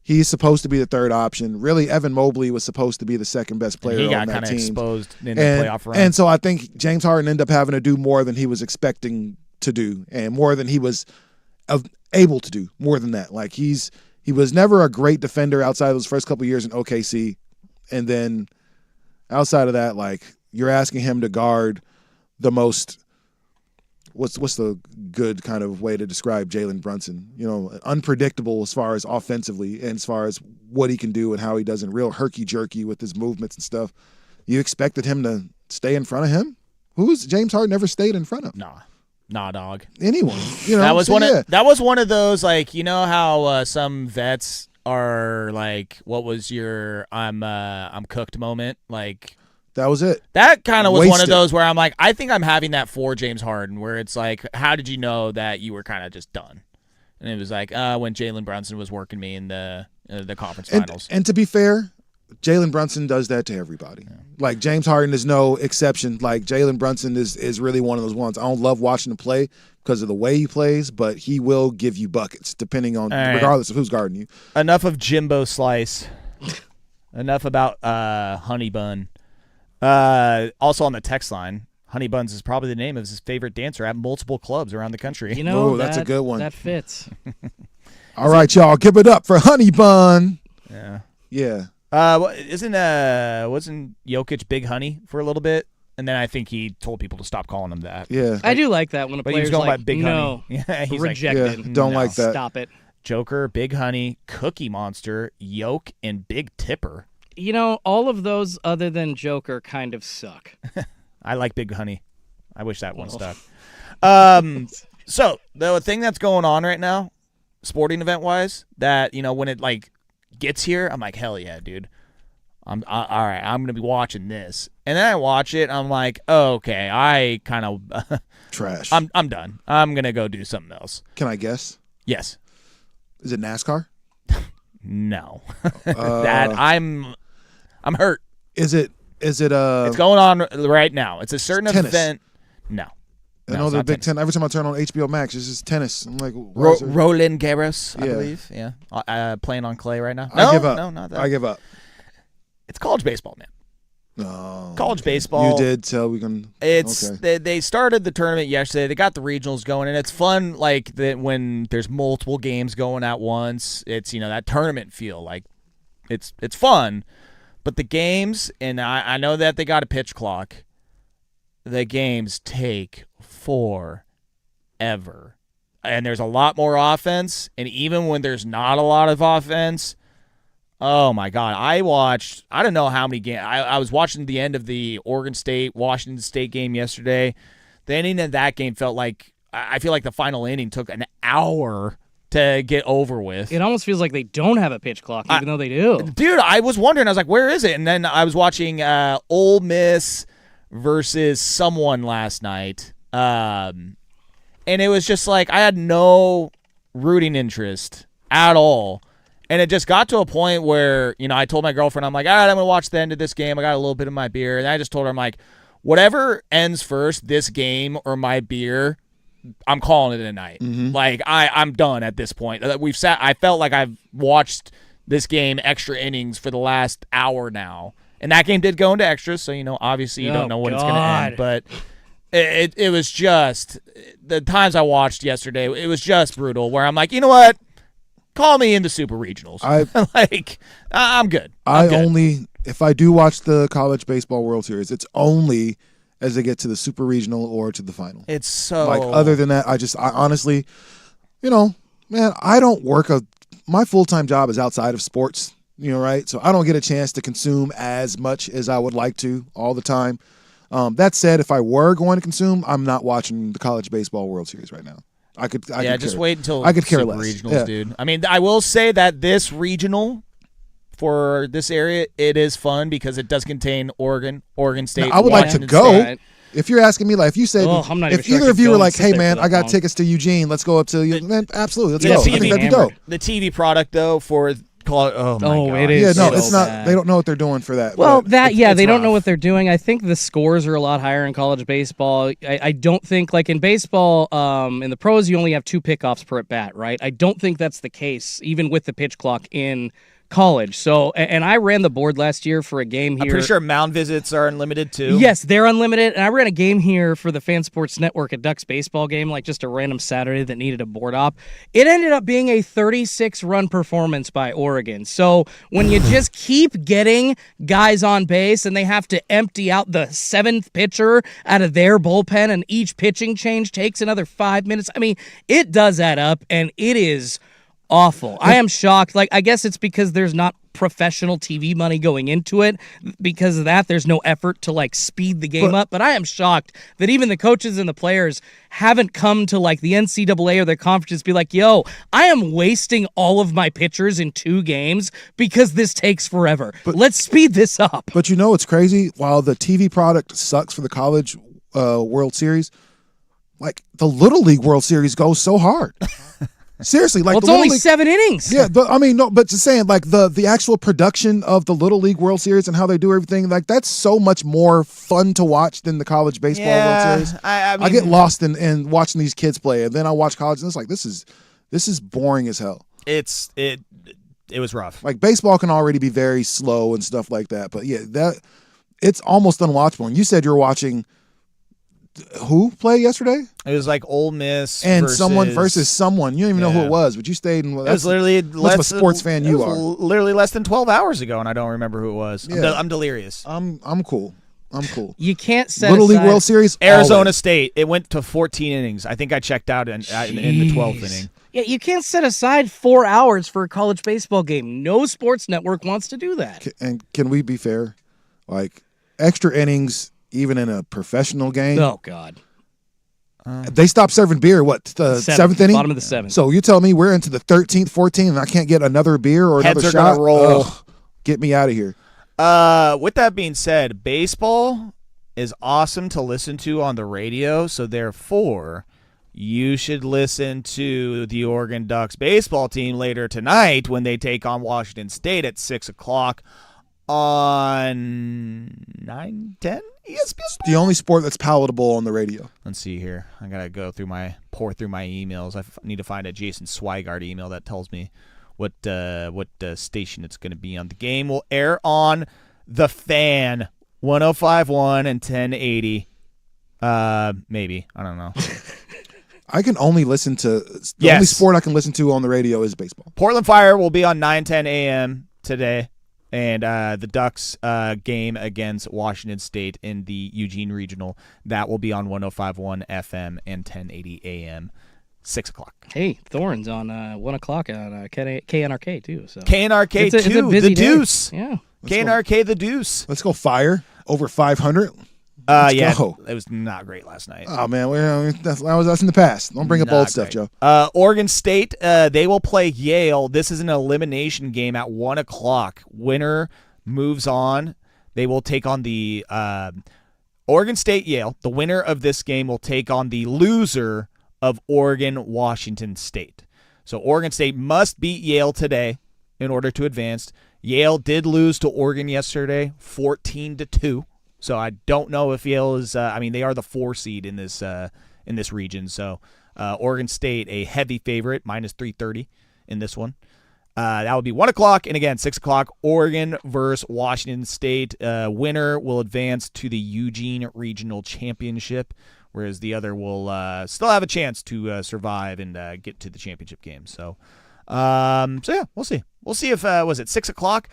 He's supposed to be the third option. Really, Evan Mobley was supposed to be the second best player He got on that kind of team. exposed in the playoff run. And so I think James Harden ended up having to do more than he was expecting to do, and more than he was able to do. More than that, like he was never a great defender outside of those first couple of years in OKC, and then outside of that, like you're asking him to guard the most. What's the good kind of way to describe Jalen Brunson? Unpredictable as far as offensively and as far as what he can do and how he does in real herky-jerky with his movements and stuff. You expected him to stay in front of him? Who's James Harden never stayed in front of? Nah, dog. Anyone. That was so that was one of those, like, how some vets are like, what was your I'm cooked moment? Like, that was it. That kind of was one of Wasted. those where I'm like, I think I'm having that for James Harden, where it's like, how did you know that you were kind of just done? And it was like, when Jalen Brunson was working me in the conference finals. And to be fair, Jalen Brunson does that to everybody. Yeah. Like James Harden is no exception. Like Jalen Brunson is really one of those ones. I don't love watching him play because of the way he plays, but he will give you buckets depending on regardless of who's guarding you. Enough of Jimbo Slice. Enough about Honey Bun. Also on the text line, Honey Buns is probably the name of his favorite dancer at multiple clubs around the country. That's a good one. That fits. All right, y'all, give it up for Honey Bun. Yeah. Yeah. Wasn't Jokic Big Honey for a little bit? And then I think he told people to stop calling him that. Yeah. I do like that when a But he was player's going like, by Big no, Honey. Yeah, he's rejected. like, don't like that. Stop it. Joker, Big Honey, Cookie Monster, Yoke, and Big Tipper. All of those other than Joker kind of suck. I like Big Honey. I wish that one stuck. So the thing that's going on right now, sporting event wise, that when it like gets here, I'm like, hell yeah, dude. All right. I'm gonna be watching this, and then I watch it. I'm like, oh, okay. I kind of trash. I'm done. I'm gonna go do something else. Can I guess? Yes. Is it NASCAR? No. That I'm hurt. Is it It's going on right now. It's a certain tennis. event. No. I know the Big Ten. Every time I turn on HBO Max, it's just tennis. I'm like, Roland Garros, I believe. Yeah. Playing on clay right now. No, I give up. No, not that. I give up. It's college baseball, man. No. College baseball. You did tell we can. It's okay. they started the tournament yesterday. They got the regionals going, and it's fun. Like that when there's multiple games going at once. It's that tournament feel. Like it's fun, but the games, and I know that they got a pitch clock. The games take forever, and there's a lot more offense. And even when there's not a lot of offense. Oh, my God. I don't know how many games. I was watching the end of the Oregon State-Washington State game yesterday. The ending of that game felt like, I feel like the final inning took an hour to get over with. It almost feels like they don't have a pitch clock, even though they do. Dude, I was wondering. I was like, where is it? And then I was watching Ole Miss versus someone last night. And it was just like I had no rooting interest at all. And it just got to a point where, I told my girlfriend, I'm like, all right, I'm going to watch the end of this game. I got a little bit of my beer. And I just told her, I'm like, whatever ends first, this game or my beer, I'm calling it a night. Mm-hmm. Like, I'm done at this point. I felt like I've watched this game extra innings for the last hour now. And that game did go into extras, so obviously you don't know when it's going to end. But it was just the times I watched yesterday. It was just brutal. Where I'm like, you know what? Call me in the Super Regionals. I'm good. If I do watch the College Baseball World Series, it's only as they get to the Super Regional or to the final. It's so other than that, I honestly, man, I don't work my full-time job is outside of sports, right? So I don't get a chance to consume as much as I would like to all the time. That said, if I were going to consume, I'm not watching the College Baseball World Series right now. I could just wait until I could care Super less. Regionals, dude. I mean, I will say that this regional for this area, it is fun because it does contain Oregon State. Now, I would like to go. State. If you're asking me, like, if you said, if either of you were like, hey, man, I got tickets to Eugene, let's go up to you, man, absolutely, let's go. I think that'd be dope. The TV product, though, for oh my God. It is. Yeah, no, so it's not. bad. They don't know what they're doing for that. Well, they rough. don't know what they're doing. I think the scores are a lot higher in college baseball. I don't think, like in baseball, in the pros, you only have 2 pickoffs per at bat, right? I don't think that's the case, even with the pitch clock in college. So, and I ran the board last year for a game here. I'm pretty sure mound visits are unlimited too. Yes, they're unlimited. And I ran a game here for the Fan Sports Network, a Ducks baseball game, like just a random Saturday that needed a board op. It ended up being a 36-run performance by Oregon. So when you just keep getting guys on base and they have to empty out the 7th pitcher out of their bullpen and each pitching change takes another 5 minutes, I mean, it does add up and it is awful. I am shocked. Like, I guess it's because there's not professional TV money going into it. Because of that, there's no effort to, like, speed the game up. But I am shocked that even the coaches and the players haven't come to, like, the NCAA or their conferences be like, yo, I am wasting all of my pitchers in 2 games because this takes forever. Let's speed this up. But it's crazy. While the TV product sucks for the College World Series, like, the Little League World Series goes so hard. Seriously, like, it's only 7 innings. Yeah, but but just saying, like, the actual production of the Little League World Series and how they do everything, like, that's so much more fun to watch than the College Baseball World Series. I get lost in watching these kids play, and then I watch college, and it's like, this is boring as hell. It was rough. Like, baseball can already be very slow and stuff like that, but yeah, it's almost unwatchable. And you said you're watching. Who played yesterday? It was like Ole Miss and someone versus someone. You don't even know who it was, but you stayed in. It was literally less. A sports fan you are. Literally less than 12 hours ago, and I don't remember who it was. Yeah. I'm delirious. I'm cool. You can't set Little aside League World Series. Arizona State. It went to 14 innings. I think I checked out in the 12th inning. Yeah, you can't set aside 4 hours for a college baseball game. No sports network wants to do that. And can we be fair? Like, extra innings, even in a professional game. Oh God. They stopped serving beer, the 7th inning? Bottom of the 7th. So you tell me we're into the 13th, 14th, and I can't get another beer or Heads another are shot? gonna roll. Ugh, get me out of here. With that being said, baseball is awesome to listen to on the radio, so therefore you should listen to the Oregon Ducks baseball team later tonight when they take on Washington State at 6 o'clock on 9:10 ESPN. The only sport that's palatable on the radio. Let's see here. I gotta pour through my emails. I need to find a Jason Swigart email that tells me what station it's going to be on. The game will air on The Fan, 105.1 and 1080. Maybe, I don't know. I can only listen to the only sport I can listen to on the radio is baseball. Portland Fire will be on 9:10 a.m. today. And the Ducks game against Washington State in the Eugene Regional, that will be on 105.1 FM and 1080 AM, 6 o'clock. Hey, Thorns on 1 o'clock on KNRK too. So KNRK it's a busy the day. Deuce. Yeah. KNRK the Deuce. Let's go Fire over 500. Go. It was not great last night. Oh man, that's in the past. Don't bring up old stuff, Joe. Oregon State, they will play Yale. This is an elimination game at 1 o'clock. Winner moves on. They will take on the Oregon State Yale. The winner of this game will take on the loser of Oregon Washington State. So Oregon State must beat Yale today in order to advance. Yale did lose to Oregon yesterday, 14-2. So I don't know if Yale is. They are the 4 seed in this region. So Oregon State, a heavy favorite, minus 330 in this one. That would be 1 o'clock. And again, 6 o'clock, Oregon versus Washington State. Winner will advance to the Eugene Regional Championship, whereas the other will still have a chance to survive and get to the championship game. So yeah, we'll see. We'll see if, was it 6 o'clock?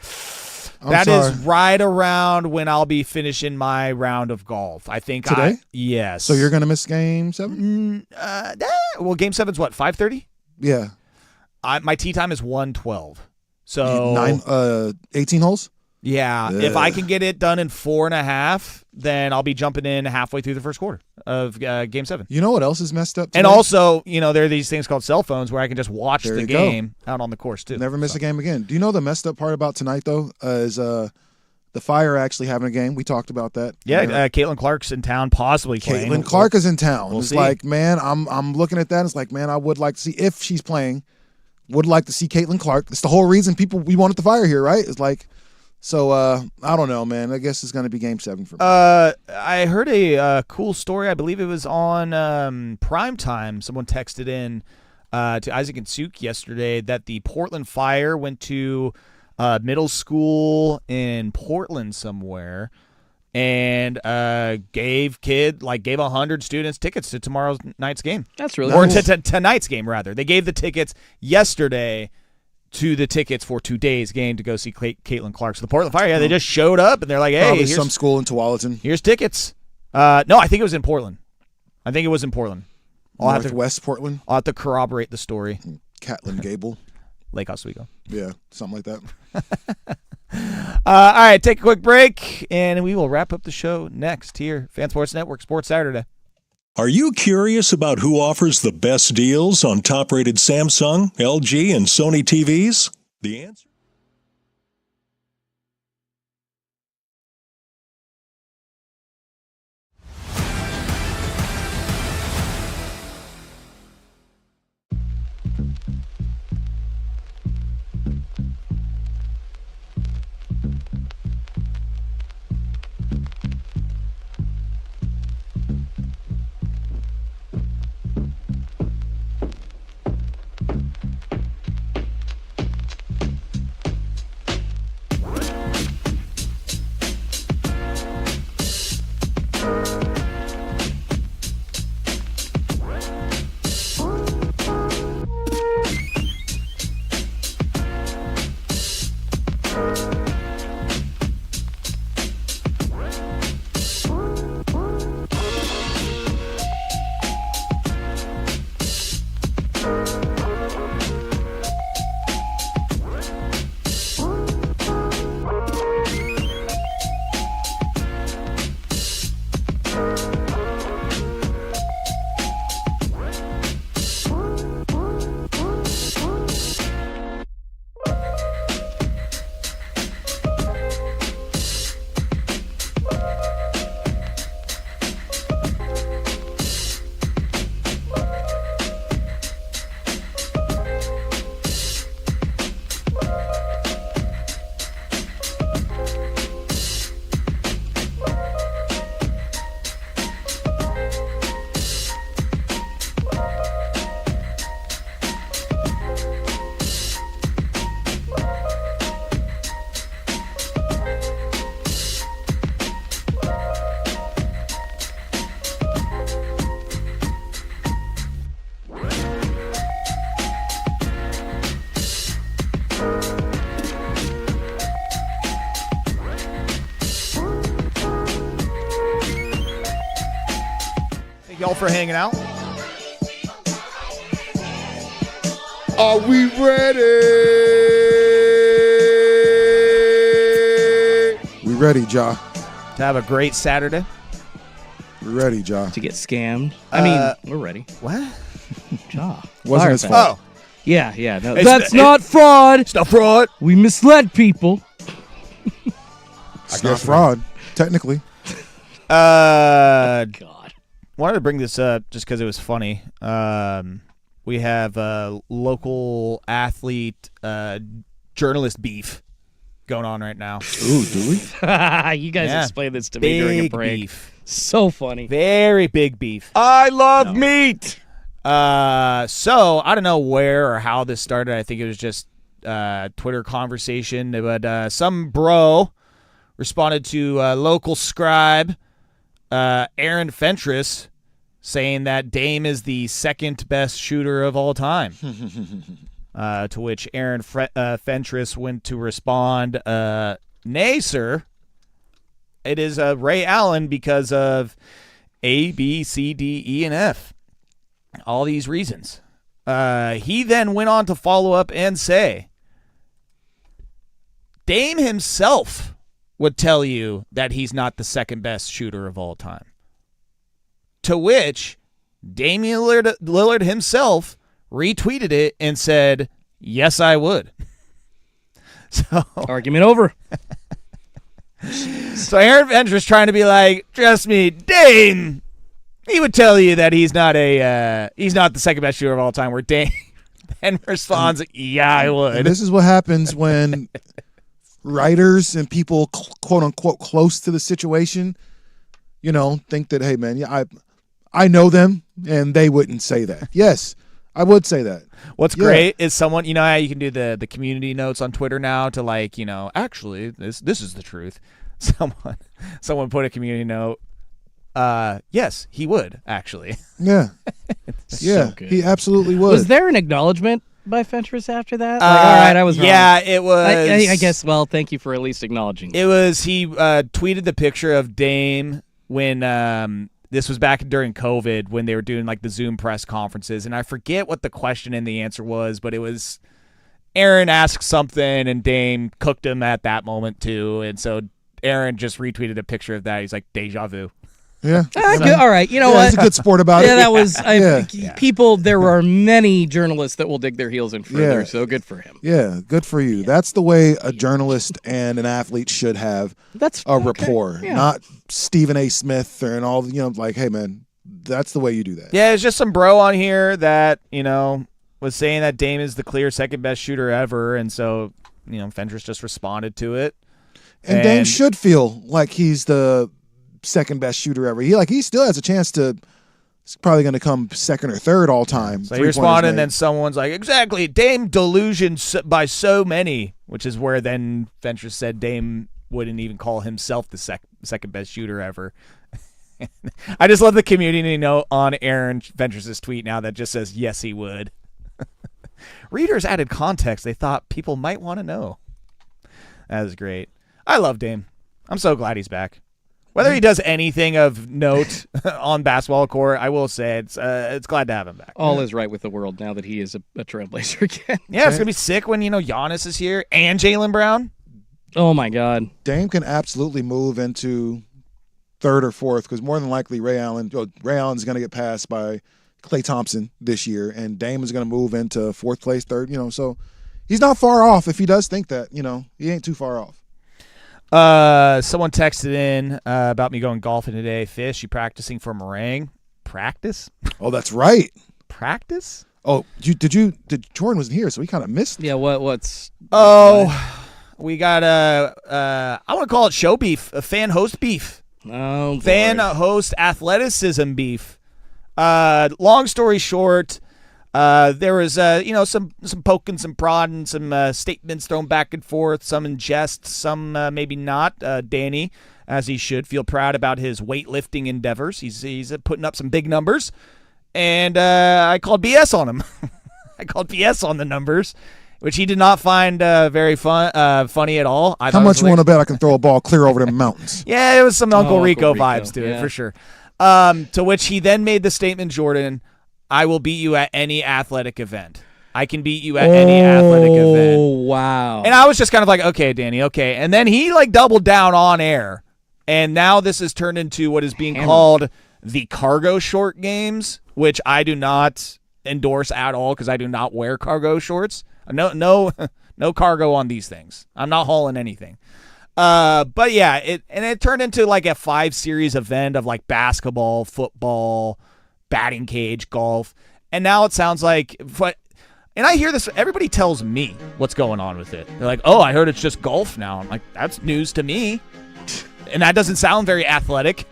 That is right around when I'll be finishing my round of golf. I think today? Yes. So you're going to miss Game 7? Well, Game 7's what, 5:30? Yeah. My tee time is 1:12. So 18 holes? Yeah. Ugh. If I can get it done in 4.5, then I'll be jumping in halfway through the first quarter of Game 7. You know what else is messed up today? And also, there are these things called cell phones where I can just watch the game out on the course too. Never miss a game again. Do you know the messed up part about tonight though? Is the Fire actually having a game? We talked about that. Yeah, Caitlin Clark's in town, possibly playing. Caitlin Clark is in town. We'll it's see. like, man, I'm looking at that. It's like, man, I would like to see if she's playing. Would like to see Caitlin Clark. It's the whole reason we wanted the Fire here, right? It's like, so I don't know, man. I guess it's going to be Game 7 for me. I heard a cool story. I believe it was on Primetime. Someone texted in to Isaac and Suk yesterday that the Portland Fire went to middle school in Portland somewhere and gave 100 students tickets to tomorrow's night's game. That's really cool. cool. Tonight's game, rather. They gave the tickets yesterday to the tickets for today's game to go see Caitlin Clark. So the Portland Fire, they just showed up and they're like, hey, Probably here's some school in Tualatin. Here's tickets. No, I think it was in Portland. I'll Northwest Portland. I'll have to corroborate the story. Catlin Gable. Lake Oswego. Yeah, something like that. All right, take a quick break, and we will wrap up the show next here. Fan Sports Network, Sports Saturday. Are you curious about who offers the best deals on top-rated Samsung, LG, and Sony TVs? The answer? Thank y'all for hanging out. Are we ready? We ready, Ja. To have a great Saturday. We ready, Ja. To get scammed. I mean, we're ready. What? Ja. Wasn't his Fire fault. fan. Yeah. No, It's- that's not fraud. It's not fraud. We misled people. I guess fraud, technically. God. Wanted to bring this up just because it was funny. We have local athlete journalist beef going on right now. Ooh, do we? You guys explained this to me during a Big break. beef. So funny. Very big beef. I love meat. So I don't know where or how this started. I think it was just Twitter conversation, but some bro responded to local scribe Aaron Fentress saying that Dame is the second best shooter of all time. To which Aaron Fentress went to respond, nay, sir. It is Ray Allen because of A, B, C, D, E, and F. All these reasons. He then went on to follow up and say, Dame himself would tell you that he's not the second best shooter of all time. To which Damian Lillard himself retweeted it and said, yes, I would. So argument over. So Aaron Fentress trying to be like, trust me, Dame, he would tell you that he's not the second best shooter of all time. Where Dame then responds, yeah, I would. And this is what happens when writers and people quote unquote close to the situation, think that, hey man, yeah, I know them and they wouldn't say that. Yes, I would say that. What's great is someone, how you can do the community notes on Twitter now to actually this is the truth. Someone put a community note. Yes, he would actually. Yeah. Yeah, so he absolutely would. Was there an acknowledgement by Fentress after that? All right, I was wrong. Yeah, it was. I guess, well, thank you for at least acknowledging it. Was he tweeted the picture of Dame when this was back during COVID when they were doing the Zoom press conferences, and I forget what the question and the answer was, but it was Aaron asked something and Dame cooked him at that moment too, and so Aaron just retweeted a picture of that. He's like, deja vu. Yeah. Good. All right. You know what? He's a good sport about it. Yeah, that was people. There are many journalists that will dig their heels in further. So good for him. Yeah, good for you. That's the way a journalist and an athlete should have a rapport, not Stephen A. Smith and all. Hey man, that's the way you do that. Yeah, it's just some bro on here that was saying that Dame is the clear second best shooter ever, and so Fentress just responded to it. And Dame should feel like he's the second best shooter ever. He still has a chance to. He's probably going to come second or third all time. So he responded, and then someone's like, exactly, Dame delusion by so many, which is where then Fentress said Dame wouldn't even call himself the second best shooter ever. I just love the community note on Aaron Fentress's tweet now that just says, yes, he would. Readers added context they thought people might want to know. That is great. I love Dame. I'm so glad he's back. Whether he does anything of note on basketball court, I will say it's glad to have him back. All is right with the world now that he is a Trailblazer again. Yeah, it's going to be sick when, Giannis is here and Jaylen Brown. Oh, my God. Dame can absolutely move into third or fourth because more than likely Ray Allen's going to get passed by Klay Thompson this year, and Dame is going to move into fourth place, third, so he's not far off if he does think that, he ain't too far off. Someone texted in about me going golfing today. Fish, you practicing for Meringue? Practice? Oh, that's right. Practice? Oh, Jordan wasn't here, so we kind of missed. Yeah, what's? We got I want to call it show beef, a fan host beef. Oh, fan host athleticism beef. Long story short, there was some poking, some prodding, some statements thrown back and forth, some in jest, some maybe not. Danny, as he should, feel proud about his weightlifting endeavors. He's putting up some big numbers, and I called BS on him. I called BS on the numbers, which he did not find very funny at all. How much you want to bet I can throw a ball clear over the mountains? Yeah, it was some Uncle Rico vibes to it for sure. To which he then made the statement, Jordan, I will beat you at any athletic event. I can beat you at any athletic event. Oh, wow. And I was just kind of like, okay, Danny, okay. And then he doubled down on air. And now this has turned into what is being called the cargo short games, which I do not endorse at all because I do not wear cargo shorts. No cargo on these things. I'm not hauling anything. But yeah, it turned into a 5-series event of basketball, football, batting cage, golf, and now it sounds like, and I hear this, everybody tells me what's going on with it. They're like, oh, I heard it's just golf now. I'm like, that's news to me, and that doesn't sound very athletic.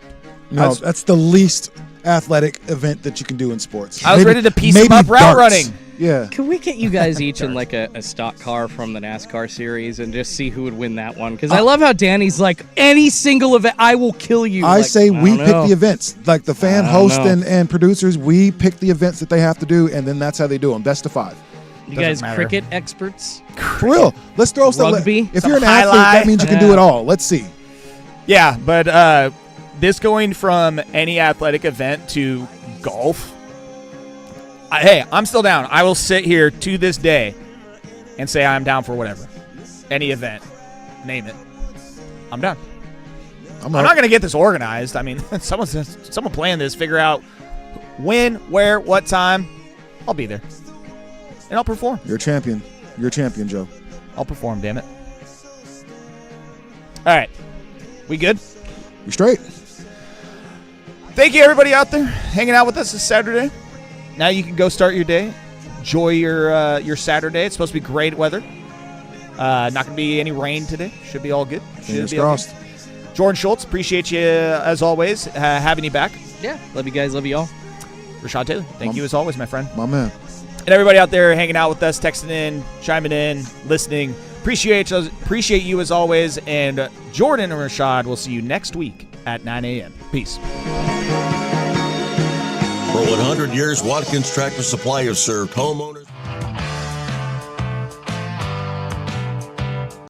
No, that's the least athletic event that you can do in sports. I was ready to piece him up route running. Yeah. Can we get you guys each in like a stock car from the NASCAR series and just see who would win that one? Because I love how Danny's like, any single event, I will kill you. I Like, say we don't pick know. the events. Like the fan I don't host know. and producers, we pick the events that they have to do, and then that's how they do them. Best of 5. You guys cricket experts? For real. Let's throw some Rugby? If Some you're an athlete, highlight. that means you can do it all. Let's see. Yeah, but this going from any athletic event to golf, hey, I'm still down. I will sit here to this day and say I'm down for whatever. Any event. Name it. I'm down. I'm not going to get this organized. I mean, someone playing this, figure out when, where, what time. I'll be there. And I'll perform. You're a champion. You're a champion, Joe. I'll perform, damn it. All right. We good? We straight. Thank you, everybody out there hanging out with us this Saturday. Now you can go start your day. Enjoy your Saturday. It's supposed to be great weather. Not going to be any rain today. Should be all good. Fingers crossed. Okay. Jordan Schultz, appreciate you as always, having you back. Yeah. Love you guys. Love you all. Rashad Taylor, thank you as always, my friend. My man. And everybody out there hanging out with us, texting in, chiming in, listening. Appreciate you as always. And Jordan and Rashad, we'll see you next week at 9 a.m. Peace. For 100 years, Watkins Tractor Supply has served homeowners.